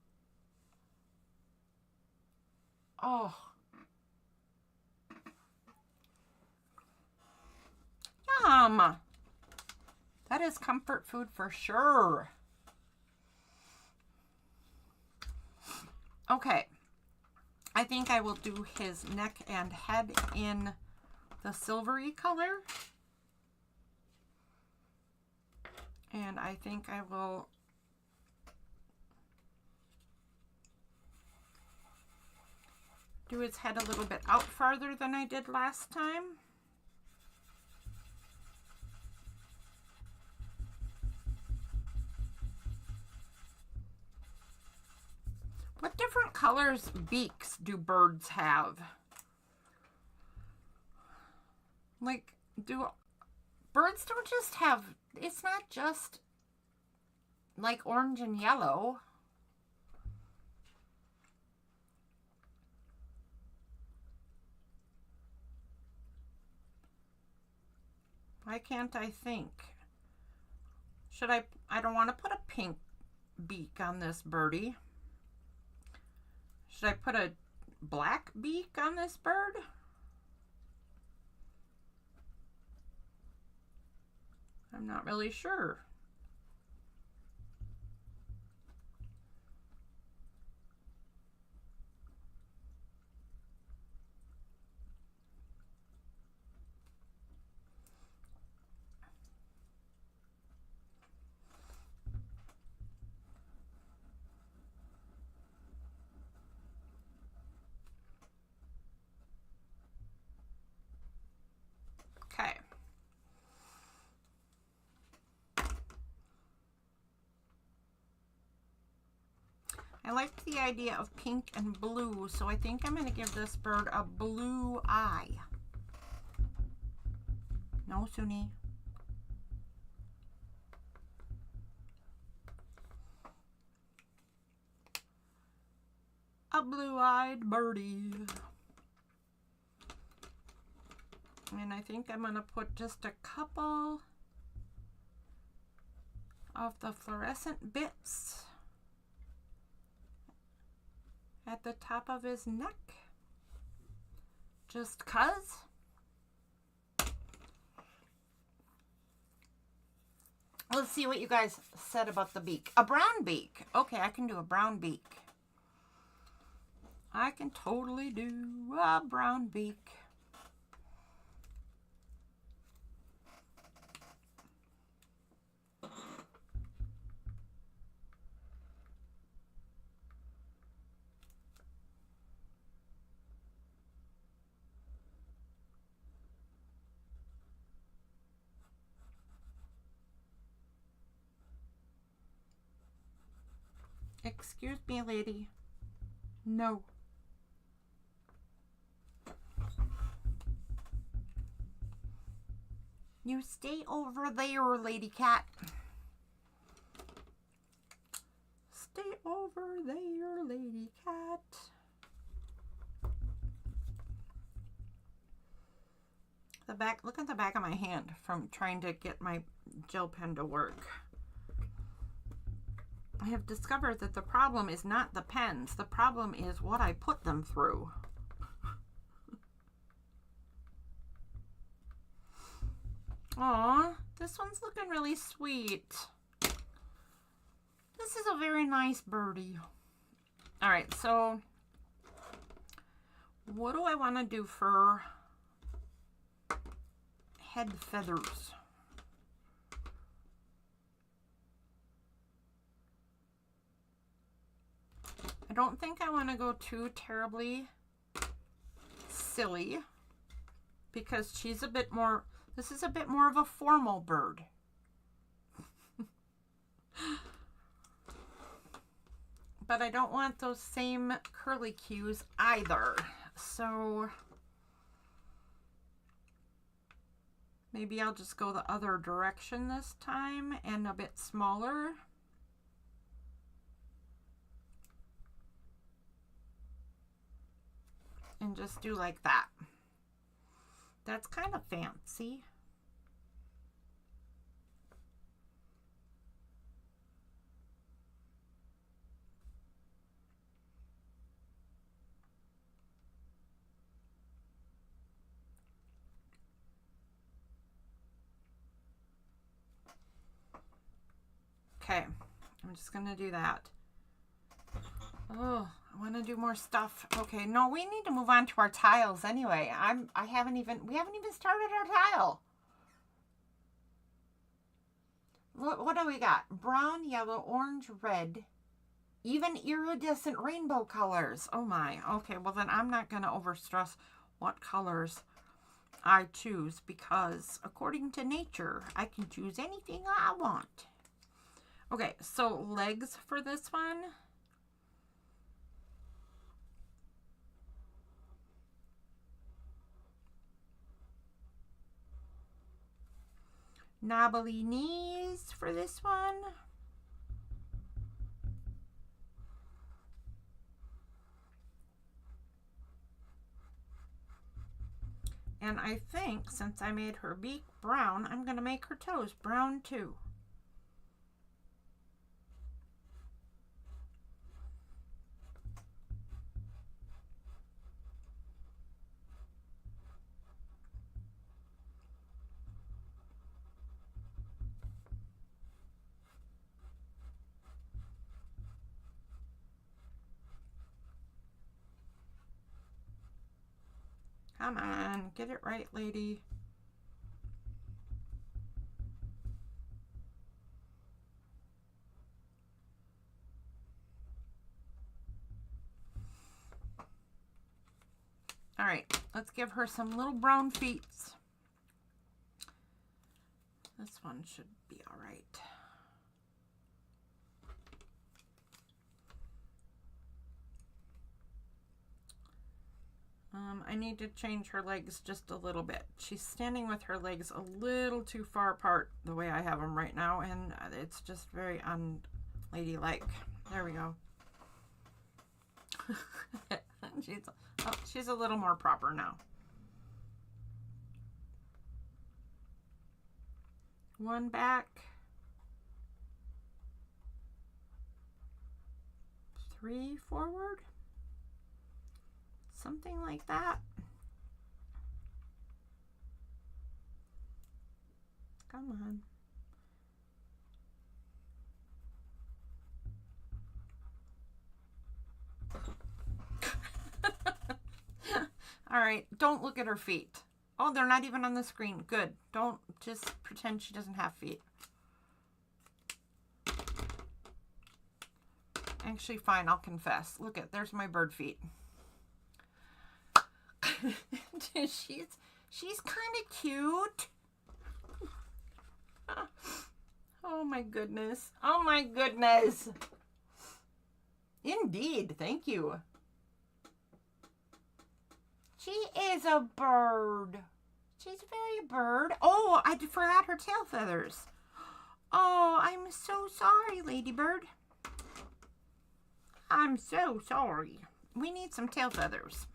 Oh. Yum! That is comfort food for sure. Okay. I think I will do his neck and head in the silvery color. And I think I will do his head a little bit out farther than I did last time. What different colors beaks do birds have? Like, birds don't just have, it's not just like orange and yellow. Why can't I think? Should I don't want to put a pink beak on this birdie. Should I put a black beak on this bird? I'm not really sure. Okay. I liked the idea of pink and blue, so I think I'm going to give this bird a blue eye. No, Suni. A blue-eyed birdie. And I think I'm going to put just a couple of the fluorescent bits at the top of his neck. Just 'cause. Let's see what you guys said about the beak. A brown beak. Okay, I can do a brown beak. I can totally do a brown beak. Excuse me, lady. No. You stay over there, lady cat. Stay over there, lady cat. The back, look at the back of my hand from trying to get my gel pen to work. I have discovered that the problem is not the pens. The problem is what I put them through. Aw, this one's looking really sweet. This is a very nice birdie. All right, so what do I want to do for head feathers? I don't think I want to go too terribly silly because she's a bit more, this is a bit more of a formal bird. But I don't want those same curly cues either. So maybe I'll just go the other direction this time and a bit smaller. And just do like that. That's kind of fancy. Okay, I'm just gonna do that. Oh, I want to do more stuff. Okay, no, we need to move on to our tiles anyway. We haven't even started our tile. What do we got? Brown, yellow, orange, red, even iridescent rainbow colors. Oh my. Okay, well then I'm not gonna overstress what colors I choose because according to nature, I can choose anything I want. Okay, so legs for this one. Knobbly knees for this one. And I think since I made her beak brown, I'm going to make her toes brown too. Come on, get it right, lady. All right, let's give her some little brown feet. This one should be all right. I need to change her legs just a little bit. She's standing with her legs a little too far apart the way I have them right now, and it's just very unladylike. There we go. She's a little more proper now. One back. 3 forward. Something like that. Come on. All right, don't look at her feet. Oh, they're not even on the screen. Good. Don't just pretend she doesn't have feet. Actually, fine, I'll confess. Look at, there's my bird feet. She's kind of cute. Oh my goodness. Oh my goodness. Indeed, thank you. She is a bird. She's very bird. Oh, I forgot her tail feathers. Oh, I'm so sorry, Ladybird. I'm so sorry. We need some tail feathers.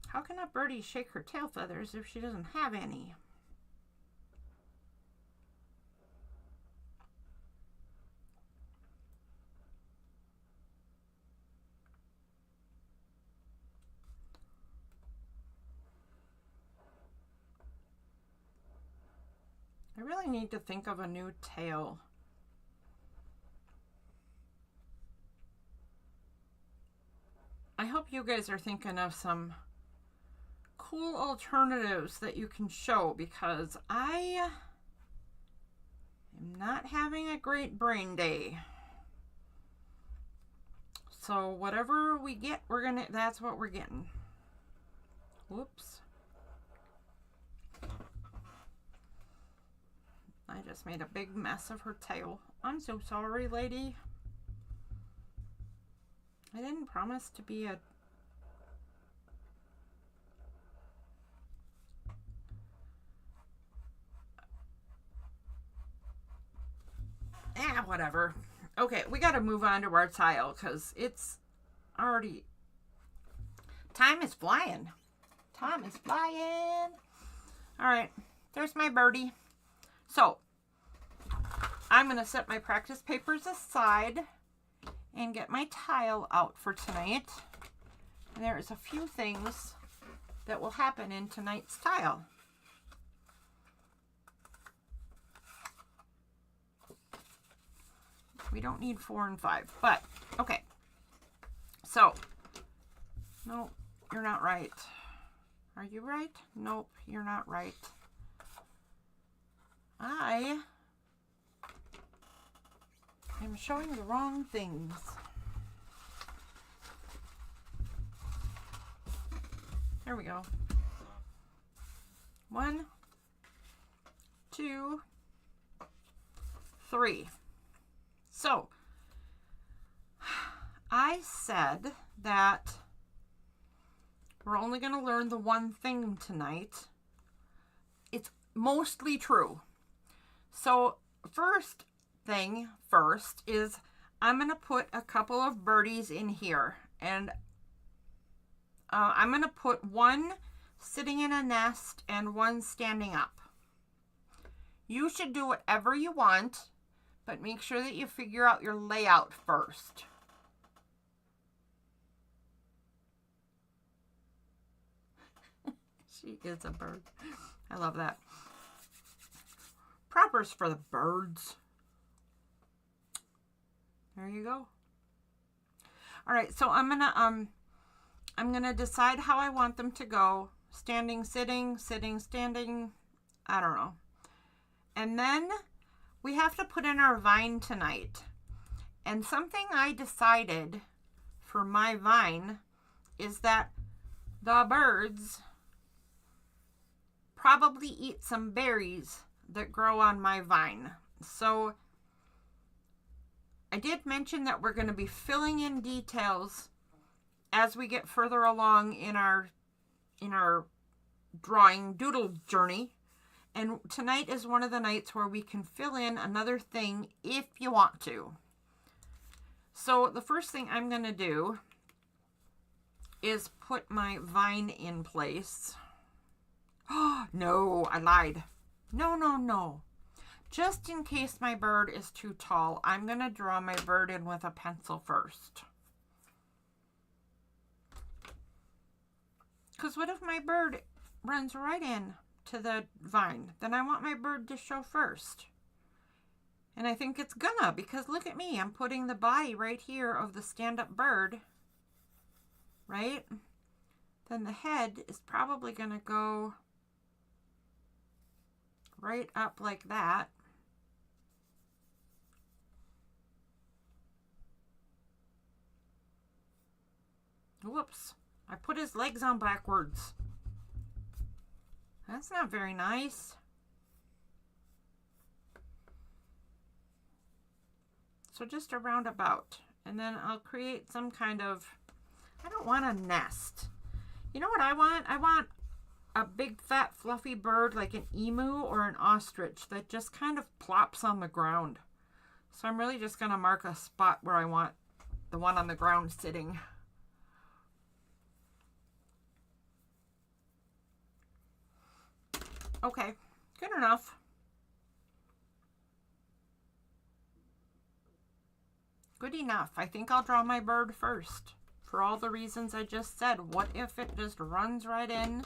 How can a birdie shake her tail feathers if she doesn't have any? I really need to think of a new tail. I hope you guys are thinking of some cool alternatives that you can show, because I am not having a great brain day. So whatever we get, that's what we're getting. Whoops. I just made a big mess of her tail. I'm so sorry, lady. I didn't promise to be a... whatever. Okay, we got to move on to our tile because it's already... Time is flying. Time is flying. All right, there's my birdie. So, I'm going to set my practice papers aside and get my tile out for tonight. And there's a few things that will happen in tonight's tile. We don't need 4 and 5, but okay. So, no, you're not right. Are you right? Nope, you're not right. I am showing the wrong things. There we go. 1, 2, 3. So, I said that we're only going to learn the one thing tonight. It's mostly true. So, first thing first is I'm going to put a couple of birdies in here. And I'm going to put one sitting in a nest and one standing up. You should do whatever you want, but make sure that you figure out your layout first. She is a bird. I love that. Propers for the birds. There you go. All right, so I'm gonna decide how I want them to go. Standing, sitting, sitting, standing. I don't know. And then we have to put in our vine tonight. And something I decided for my vine is that the birds probably eat some berries that grow on my vine. So I did mention that we're going to be filling in details as we get further along in our drawing doodle journey. And tonight is one of the nights where we can fill in another thing if you want to. So the first thing I'm going to do is put my vine in place. Oh, no, I lied. No. Just in case my bird is too tall, I'm going to draw my bird in with a pencil first. Because what if my bird runs right in to the vine? Then I want my bird to show first. And I think it's gonna, because look at me. I'm putting the body right here of the stand-up bird. Right? Then the head is probably going to go right up like that. Whoops. I put his legs on backwards. That's not very nice. So just a roundabout. And then I'll create some kind of, I don't want a nest. You know what I want? I want a big fat fluffy bird like an emu or an ostrich that just kind of plops on the ground. So I'm really just going to mark a spot where I want the one on the ground sitting. Okay, good enough. Good enough. I think I'll draw my bird first. For all the reasons I just said. What if it just runs right in?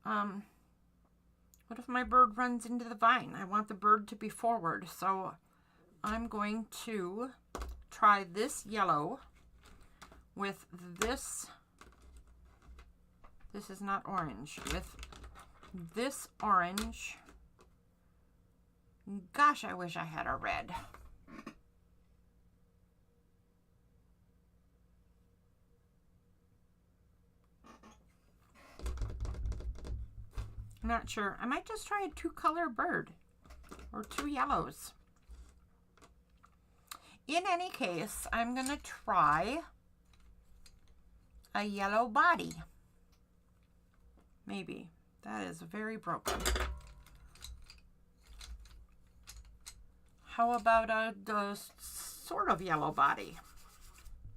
What if my bird runs into the vine? I want the bird to be forward. So I'm going to try this yellow with this. This is not orange. With this orange. Gosh, I wish I had a red. I'm not sure. I might just try a 2-color bird or 2 yellows. In any case, I'm going to try a yellow body. Maybe. That is very broken. How about a sort of yellow body?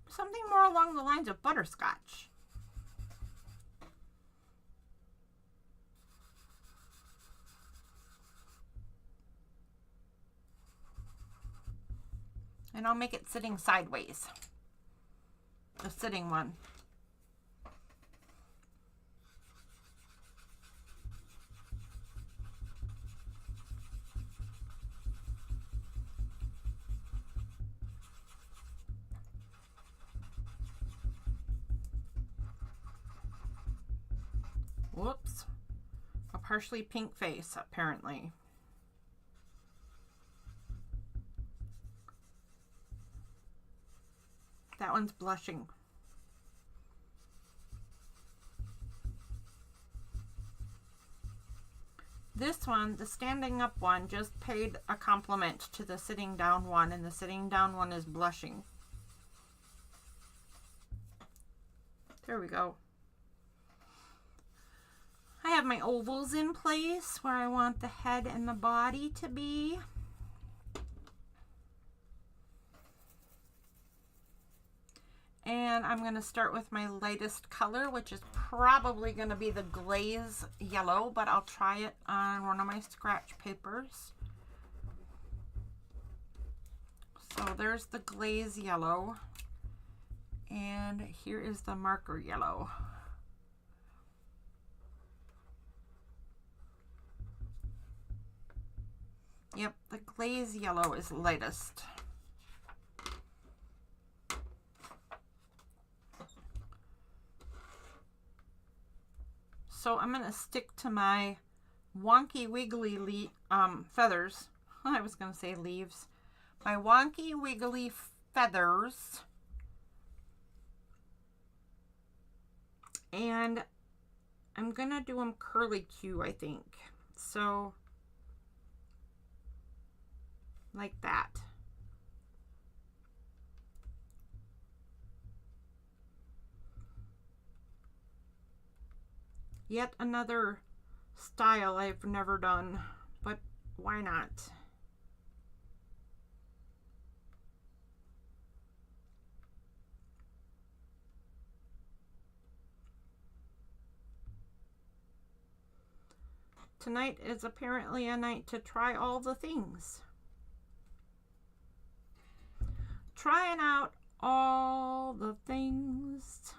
Something more along the lines of butterscotch. And I'll make it sitting sideways. The sitting one. Whoops. A partially pink face, apparently. That one's blushing. This one, the standing up one, just paid a compliment to the sitting down one, and the sitting down one is blushing. There we go. I have my ovals in place where I want the head and the body to be. And I'm going to start with my lightest color, which is probably going to be the glaze yellow, but I'll try it on one of my scratch papers. So there's the glaze yellow, and here is the marker yellow. Yep, the glaze yellow is lightest. So I'm going to stick to my wonky wiggly feathers. I was going to say leaves. My wonky wiggly feathers. And I'm going to do them curly Q, I think. So, like that. Yet another style I've never done, but why not? Tonight is apparently a night to try all the things. Trying out all the things.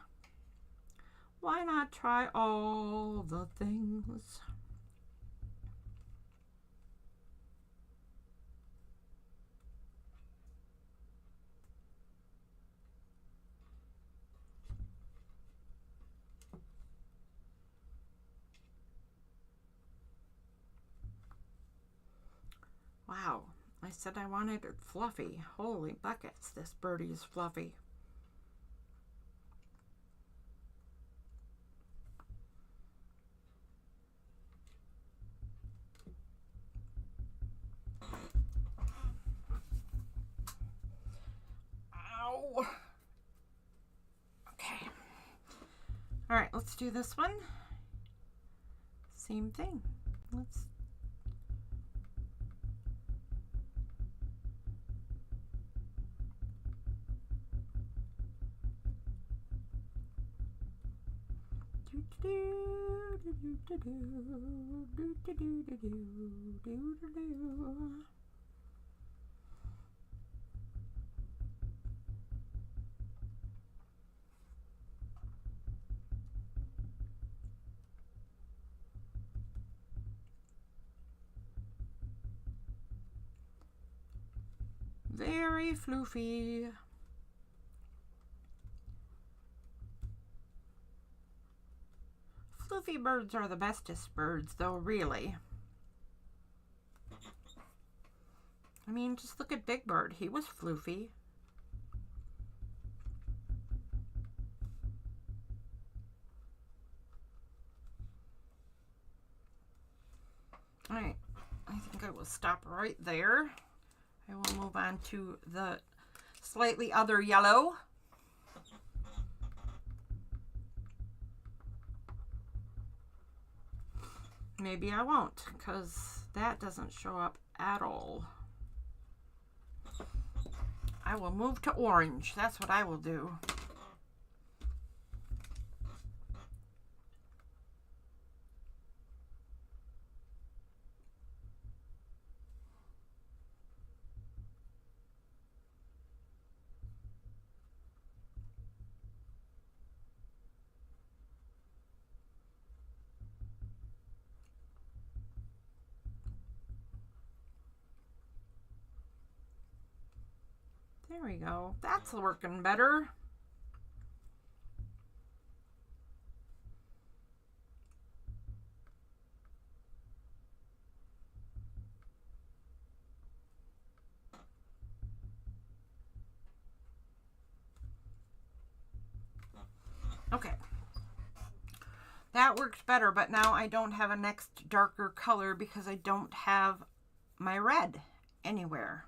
Why not try all the things? Wow, I said I wanted it fluffy. Holy buckets, this birdie is fluffy. All right, let's do this one. Same thing. Let's very floofy. Floofy birds are the bestest birds, though, really. I mean, just look at Big Bird. He was floofy. All right, I think I will stop right there. I will move on to the slightly other yellow. Maybe I won't, because that doesn't show up at all. I will move to orange. That's what I will do. There we go. That's working better. Okay. That works better, but now I don't have a next darker color because I don't have my red anywhere.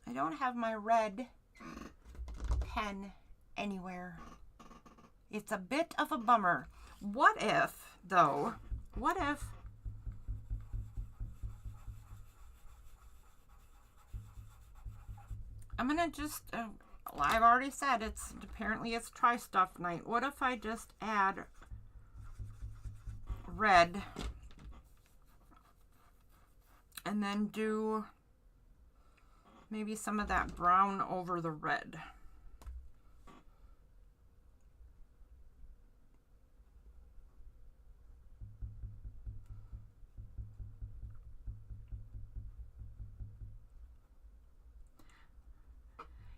I don't have my red pen anywhere. It's a bit of a bummer. What if, though, what if I'm gonna just, I've already said apparently it's try stuff night. What if I just add red and then do maybe some of that brown over the red?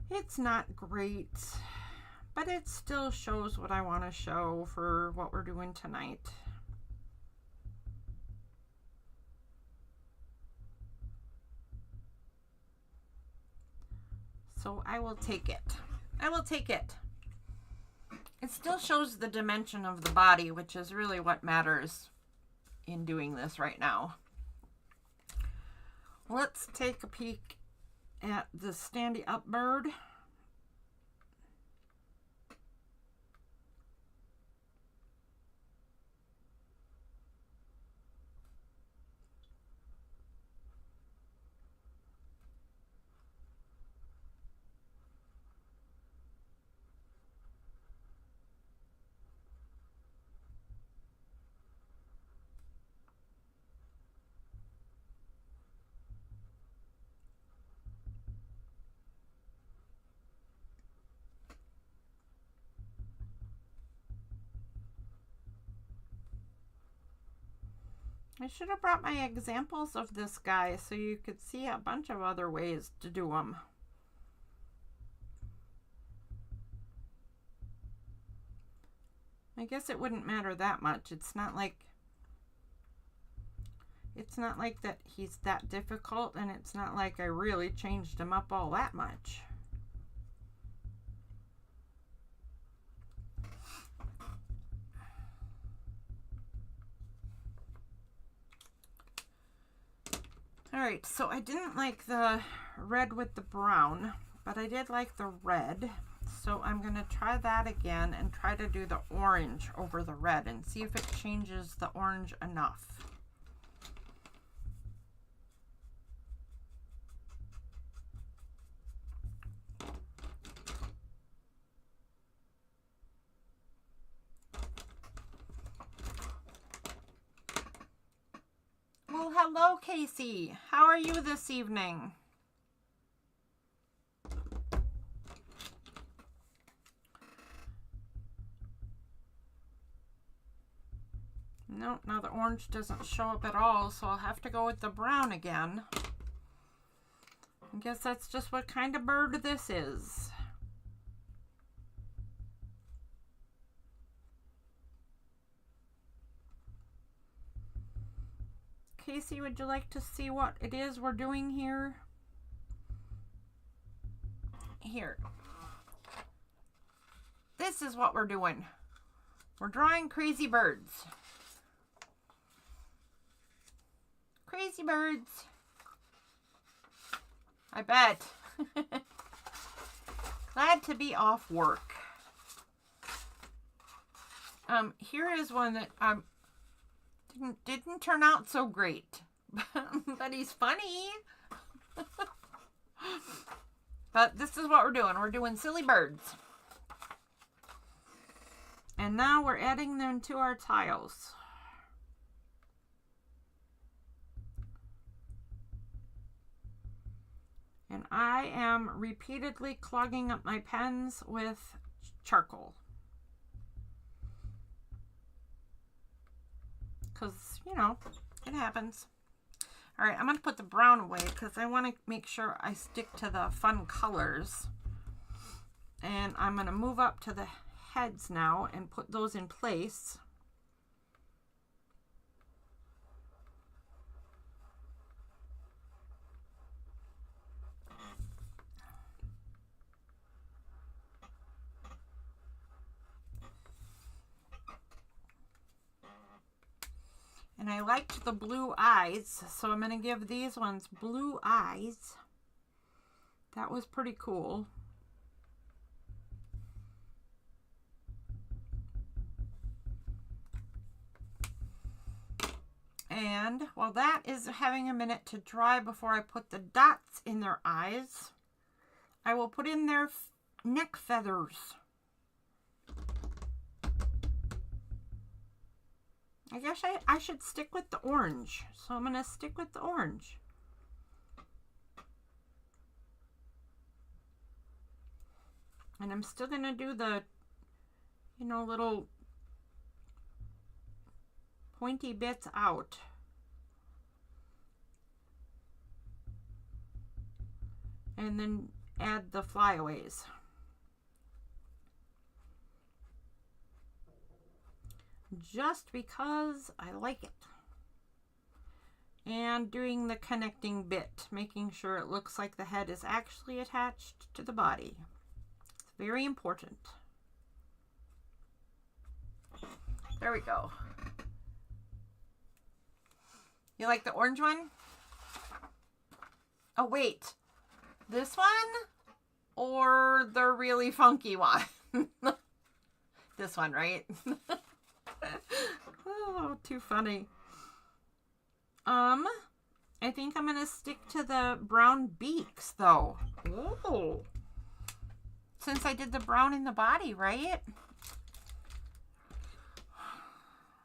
It's not great, but it still shows what I want to show for what we're doing tonight. So I will take it. I will take it. It still shows the dimension of the body, which is really what matters in doing this right now. Let's take a peek at the standy up bird. I should have brought my examples of this guy so you could see a bunch of other ways to do them. I guess it wouldn't matter that much. It's not like that he's that difficult, and it's not like I really changed him up all that much. All right, so I didn't like the red with the brown, but I did like the red. So I'm going to try that again and try to do the orange over the red and see if it changes the orange enough. Well, hello, Casey. How are you this evening? Nope, now the orange doesn't show up at all, so I'll have to go with the brown again. I guess that's just what kind of bird this is. Casey, would you like to see what it is we're doing here? Here. This is what we're doing. We're drawing crazy birds. Crazy birds. I bet. Glad to be off work. Here is one that didn't turn out so great, but he's funny. But this is what we're doing. We're doing silly birds. And now we're adding them to our tiles. And I am repeatedly clogging up my pens with charcoal. Because, you know, it happens. All right, I'm going to put the brown away because I want to make sure I stick to the fun colors. And I'm going to move up to the heads now and put those in place. And I liked the blue eyes, so I'm going to give these ones blue eyes. That was pretty cool. And while that is having a minute to dry before I put the dots in their eyes, I will put in their neck feathers. I guess I should stick with the orange. So I'm going to stick with the orange. And I'm still going to do the, you know, little pointy bits out. And then add the flyaways. Just because I like it. And doing the connecting bit, making sure it looks like the head is actually attached to the body. It's very important. There we go. You like the orange one? Oh, wait. This one? Or the really funky one? This one, right? Oh, too funny. I think I'm going to stick to the brown beaks, though. Oh. Since I did the brown in the body, right?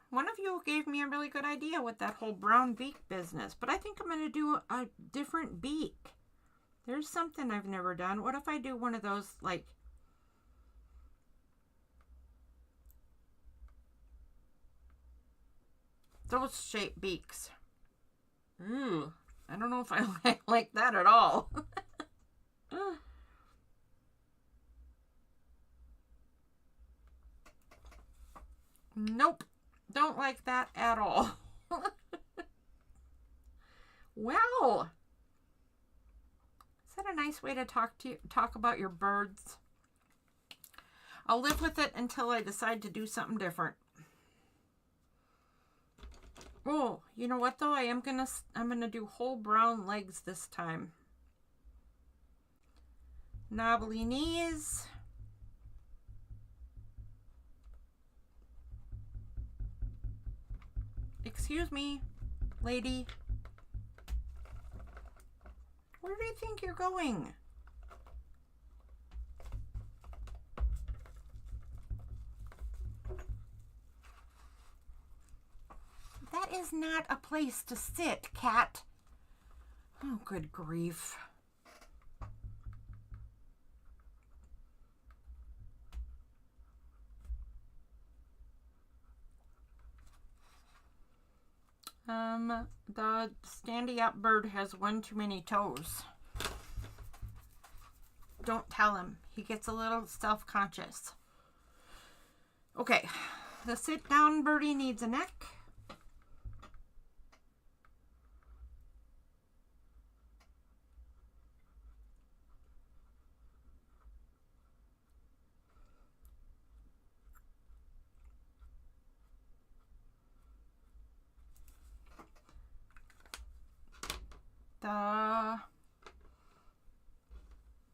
One of you gave me a really good idea with that whole brown beak business, but I think I'm going to do a different beak. There's something I've never done. What if I do one of those, like, those shaped beaks? Ooh, I don't know if I like that at all. Nope, don't like that at all. Well, is that a nice way to talk about your birds? I'll live with it until I decide to do something different. Oh, you know what though? I'm gonna do whole brown legs this time. Knobbly knees. Excuse me, lady. Where do you think you're going? That is not a place to sit, cat. Oh, good grief. The standy-up bird has one too many toes. Don't tell him. He gets a little self-conscious. Okay, the sit-down birdie needs a neck.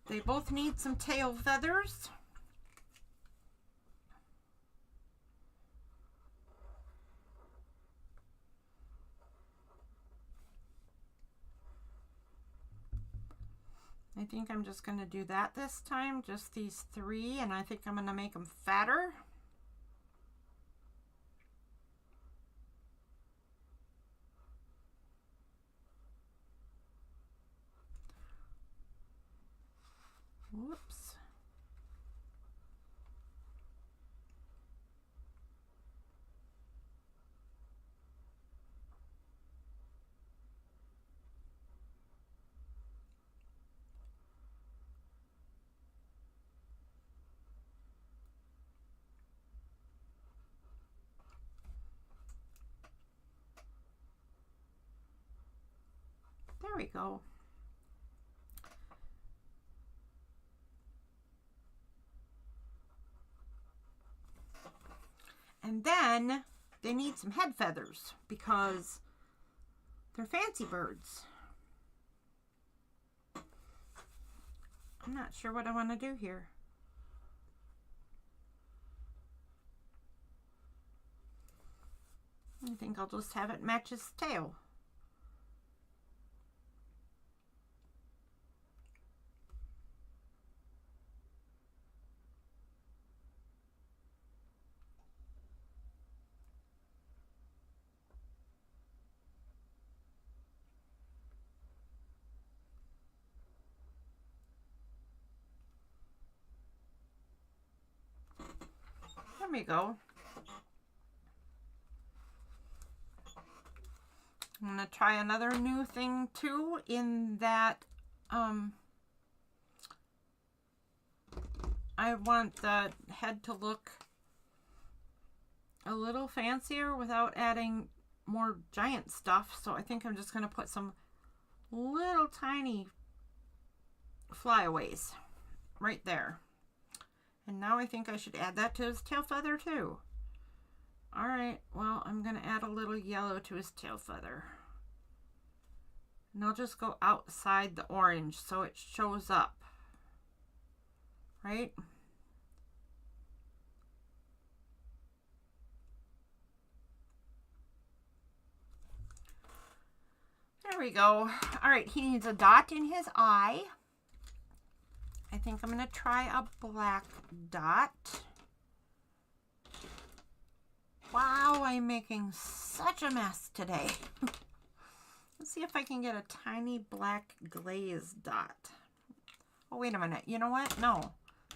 They both need some tail feathers. I think I'm just going to do that this time, just these 3, and I think I'm going to make them fatter. Whoops. There we go. And then they need some head feathers because they're fancy birds. I'm not sure what I want to do here. I think I'll just have it match his tail. There we go. I'm going to try another new thing too, in that I want the head to look a little fancier without adding more giant stuff. So I think I'm just going to put some little tiny flyaways right there. And now I think I should add that to his tail feather too. All right, well, I'm going to add a little yellow to his tail feather. And I'll just go outside the orange so it shows up. Right? There we go. All right, he needs a dot in his eye. I think I'm going to try a black dot. Wow, I'm making such a mess today. Let's see if I can get a tiny black glaze dot. Oh, wait a minute. You know what? No.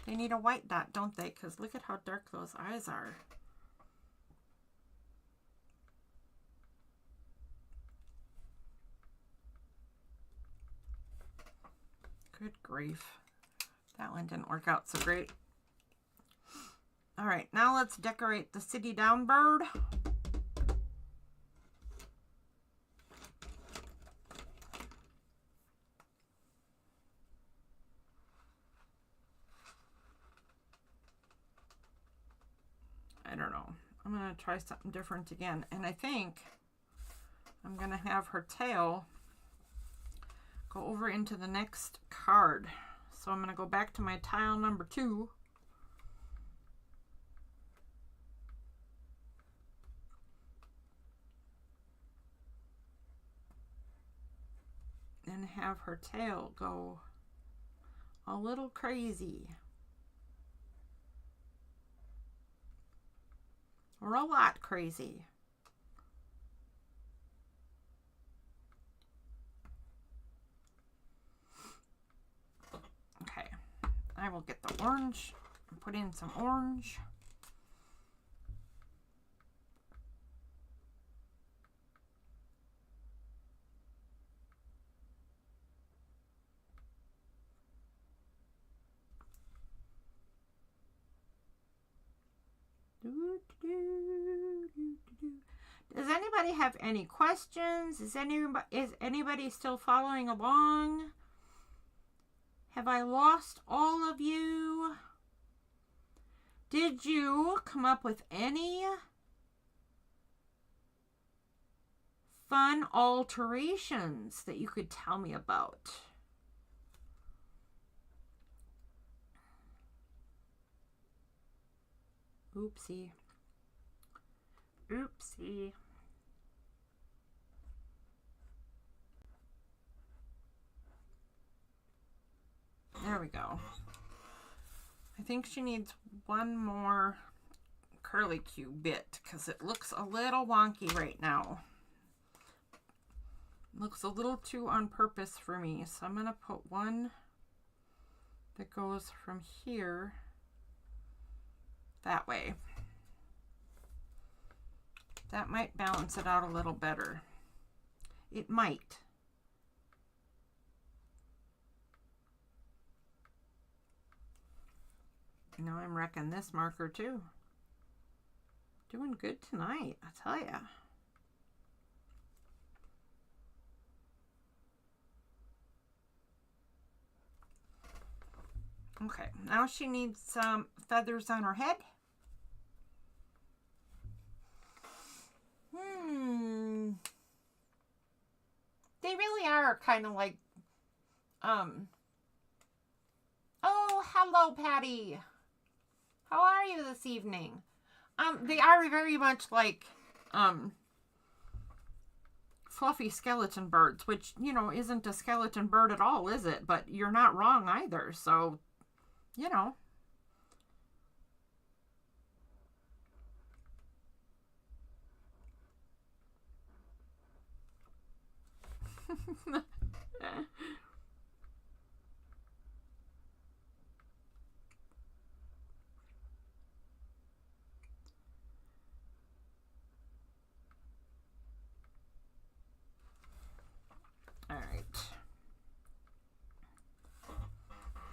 They need a white dot, don't they? Because look at how dark those eyes are. Good grief. That one didn't work out so great. All right, now let's decorate the city down bird. I don't know. I'm going to try something different again. And I think I'm going to have her tail go over into the next card. So I'm going to go back to my tile number 2. and have her tail go a little crazy. Or a lot crazy. Okay, I will get the orange and put in some orange. Does anybody have any questions? Is anybody still following along? Have I lost all of you? Did you come up with any fun alterations that you could tell me about? Oopsie. Oopsie. There we go. I think she needs one more curlicue bit because it looks a little wonky right now. Looks a little too on purpose for me. So I'm going to put one that goes from here that way. That might balance it out a little better. It might. Now I'm wrecking this marker too. Doing good tonight, I tell ya. Okay, now she needs some feathers on her head. They really are kind of like, oh, hello, Patty. How are you this evening? They are very much like, fluffy skeleton birds, which, you know, isn't a skeleton bird at all, is it? But you're not wrong either, so, you know.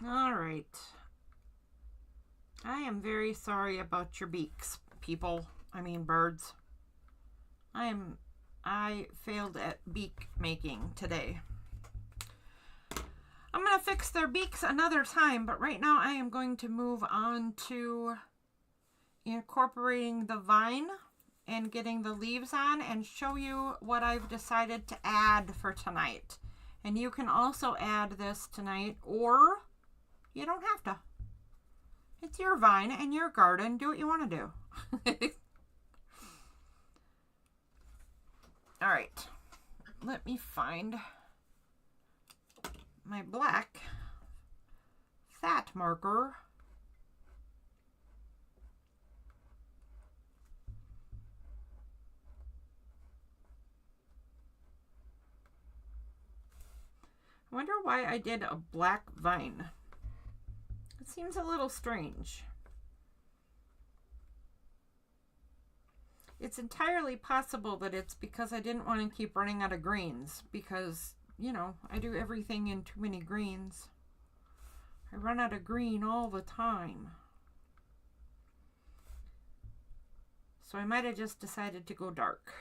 All right. I am very sorry about your beaks, people. I mean, birds. I failed at beak making today. I'm going to fix their beaks another time, but right now I am going to move on to incorporating the vine and getting the leaves on and show you what I've decided to add for tonight. And you can also add this tonight, or you don't have to. It's your vine and your garden. Do what you want to do. All right. Let me find my black fat marker. I wonder why I did a black vine. It seems a little strange. It's entirely possible that it's because I didn't want to keep running out of greens, because, you know, I do everything in too many greens. I run out of green all the time. So I might have just decided to go dark.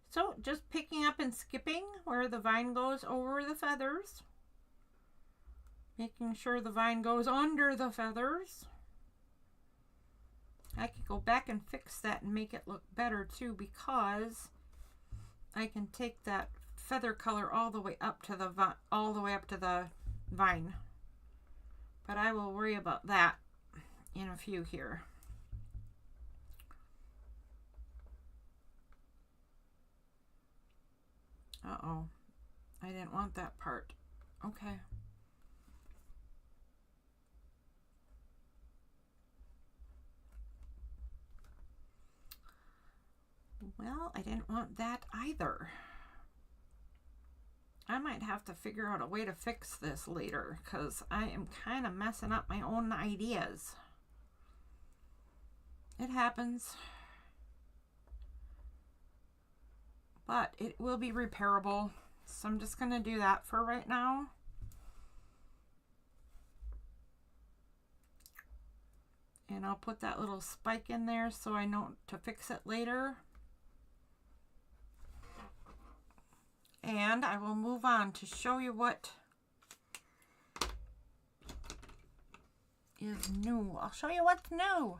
So just picking up and skipping where the vine goes over the feathers, making sure the vine goes under the feathers, I could go back and fix that and make it look better too, because I can take that feather color all the way up to the vine. But I will worry about that in a few here. Uh-oh, I didn't want that part. Okay. Well, I didn't want that either. I might have to figure out a way to fix this later, because I am kind of messing up my own ideas. It happens. But it will be repairable. So I'm just going to do that for right now. And I'll put that little spike in there so I know to fix it later. And I will move on to show you what is new. I'll show you what's new.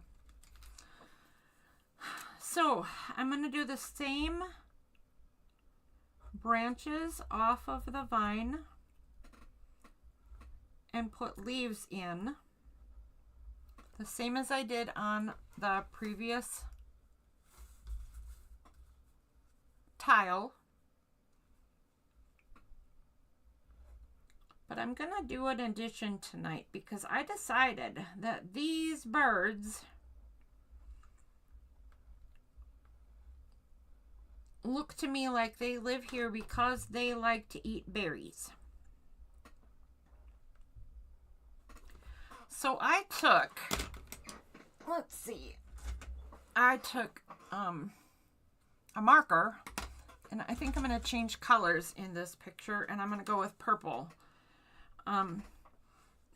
So I'm going to do the same branches off of the vine and put leaves in, the same as I did on the previous tile. But I'm going to do an addition tonight because I decided that these birds look to me like they live here because they like to eat berries. So I took, let's see, I took a marker, and I think I'm going to change colors in this picture, and I'm going to go with purple.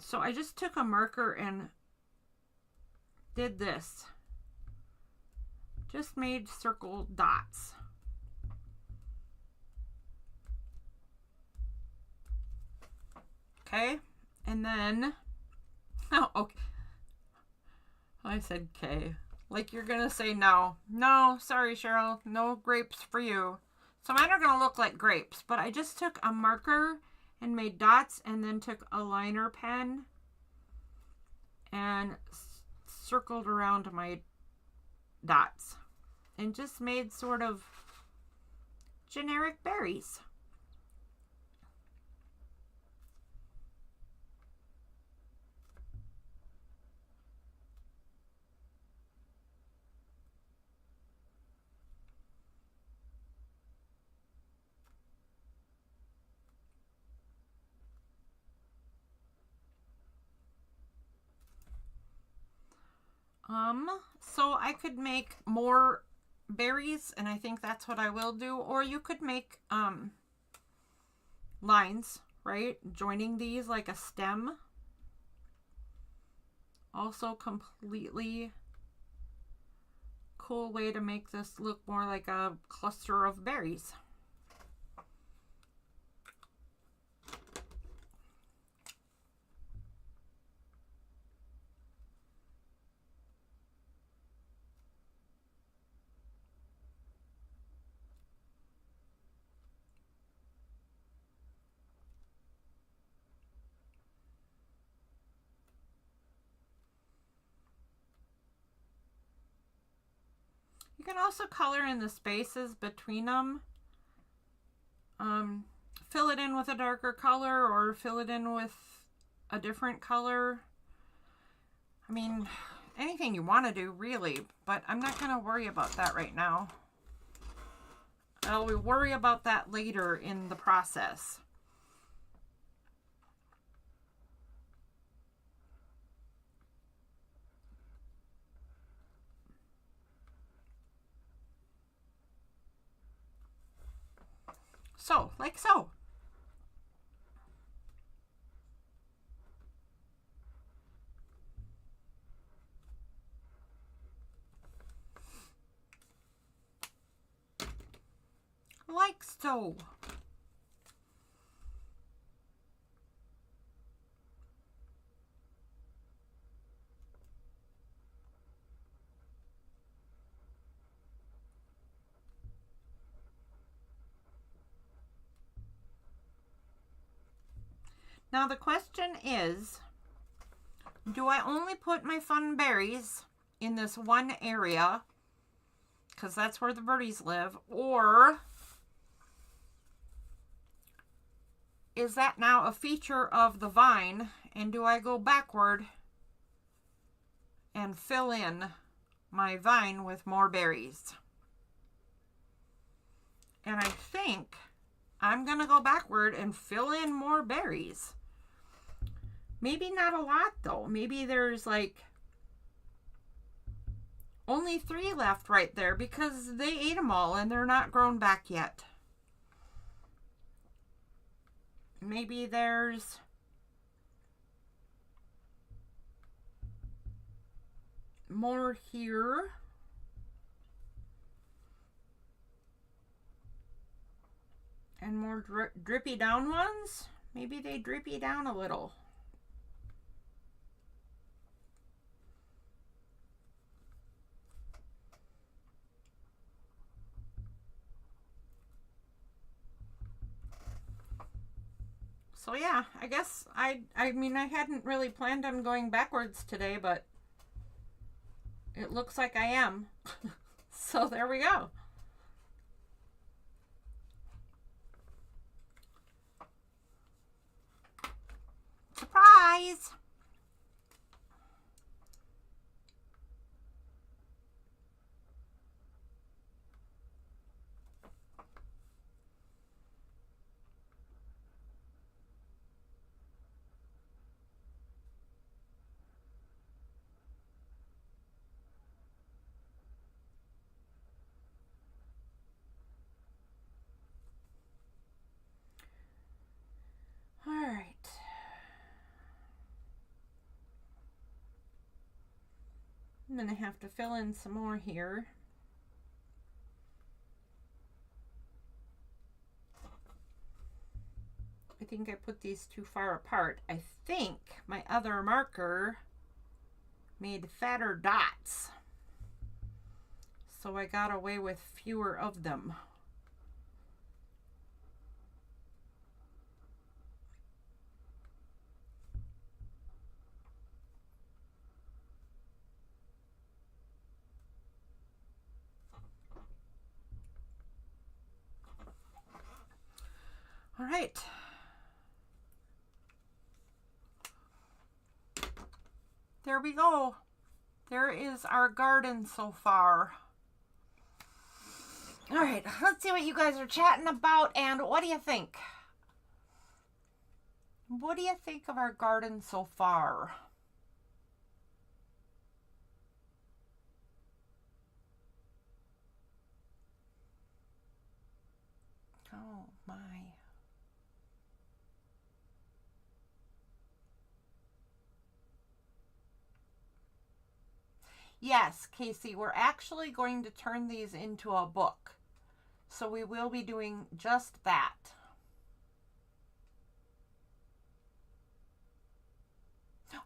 So I just took a marker and did this. Just made circle dots. Okay, and then, oh, okay. I said K. Like you're gonna say no. No, sorry, Cheryl. No grapes for you. So mine are gonna look like grapes, but I just took a marker and made dots, and then took a liner pen and circled around my dots and just made sort of generic berries. So I could make more berries, and I think that's what I will do. Or you could make lines, right? Joining these like a stem. Also completely cool way to make this look more like a cluster of berries. You can also color in the spaces between them. Fill it in with a darker color or fill it in with a different color. I mean, anything you want to do, really, but I'm not going to worry about that right now. I'll worry about that later in the process. So, like so. Like so. Now the question is, do I only put my fun berries in this one area, because that's where the birdies live, or is that now a feature of the vine, and do I go backward and fill in my vine with more berries? And I think I'm going to go backward and fill in more berries. Maybe not a lot though. Maybe there's like only 3 left right there because they ate them all and they're not grown back yet. Maybe there's more here. And more drippy down ones. Maybe they drippy down a little. So yeah, I guess I mean, I hadn't really planned on going backwards today, but it looks like I am. So there we go. Surprise! All right. I'm going to have to fill in some more here. I think I put these too far apart. I think my other marker made fatter dots, so I got away with fewer of them. All right. There we go. There is our garden so far. All right, let's see what you guys are chatting about, and what do you think? What do you think of our garden so far? Oh my. Yes, Casey, we're actually going to turn these into a book. So we will be doing just that.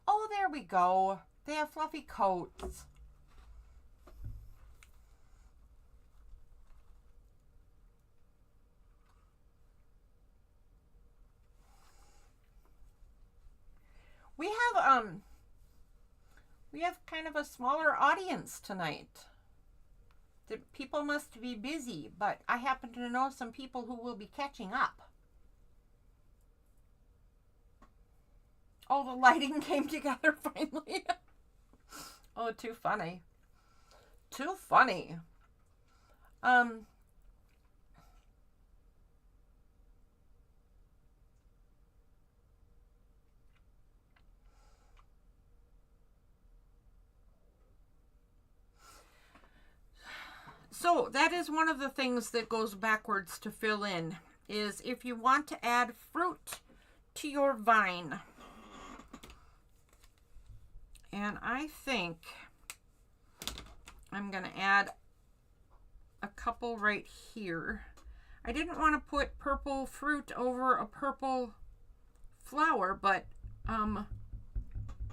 Oh, there we go. They have fluffy coats. We have kind of a smaller audience tonight. The people must be busy, but I happen to know some people who will be catching up. Oh, the lighting came together finally. Oh, too funny. Too funny. So that is one of the things that goes backwards to fill in, is if you want to add fruit to your vine. And I think I'm going to add a couple right here. I didn't want to put purple fruit over a purple flower, but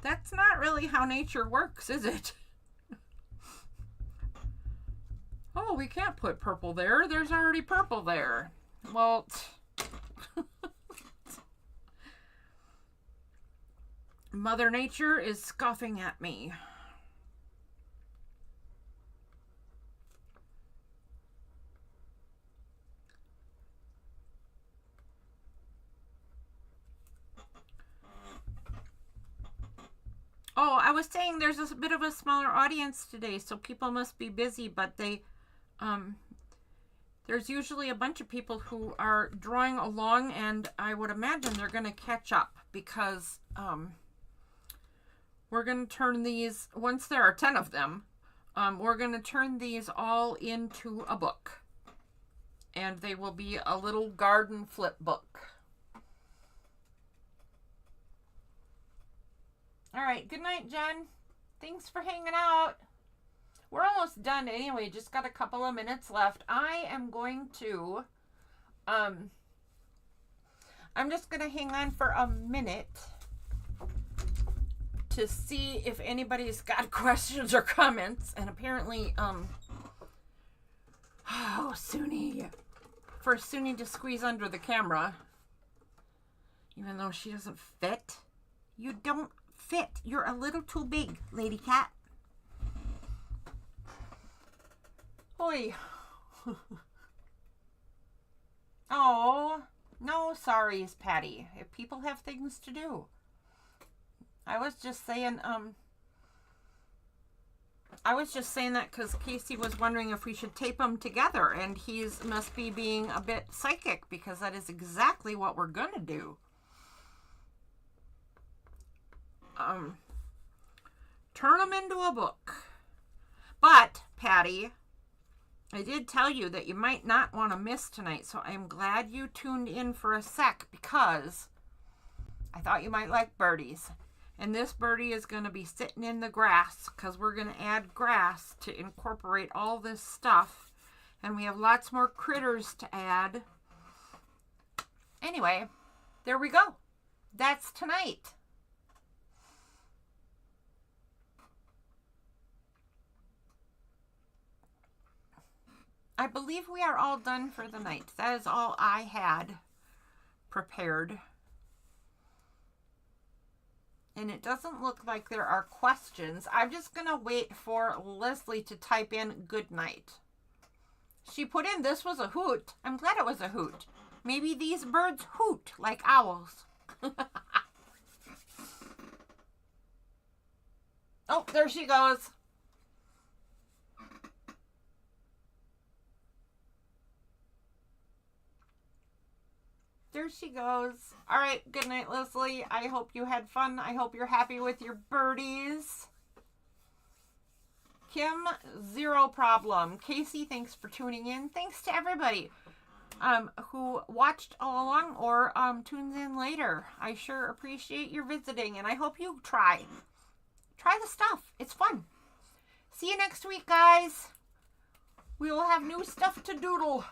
that's not really how nature works, is it? Oh, we can't put purple there. There's already purple there. Well, Mother Nature is scoffing at me. Oh, I was saying there's a bit of a smaller audience today, so people must be busy, but there's usually a bunch of people who are drawing along, and I would imagine they're going to catch up because we're going to turn these, once there are 10 of them, we're going to turn these all into a book. And they will be a little garden flip book. All right, good night, Jen. Thanks for hanging out. We're almost done anyway, just got a couple of minutes left. I am going to, I'm just going to hang on for a minute to see if anybody's got questions or comments. And apparently, oh, Suni, for Suni to squeeze under the camera, even though she doesn't fit. You don't fit. You're a little too big, lady cat. Oi. Oh, no sorries, Patty. If people have things to do. I was just saying that because Casey was wondering if we should tape them together, and he's must be being a bit psychic because that is exactly what we're gonna do. Turn them into a book. But, Patty, I did tell you that you might not want to miss tonight, so I'm glad you tuned in for a sec because I thought you might like birdies. And this birdie is going to be sitting in the grass because we're going to add grass to incorporate all this stuff. And we have lots more critters to add. Anyway, there we go. That's tonight. I believe we are all done for the night. That is all I had prepared. And it doesn't look like there are questions. I'm just going to wait for Leslie to type in good night. She put in this was a hoot. I'm glad it was a hoot. Maybe these birds hoot like owls. Oh, there she goes. There she goes. All right, good night, Leslie. I hope you had fun. I hope you're happy with your birdies. Kim, zero problem. Casey, thanks for tuning in. Thanks to everybody who watched all along or tunes in later. I sure appreciate your visiting, and I hope you try the stuff. It's fun. See you next week, guys. We will have new stuff to doodle.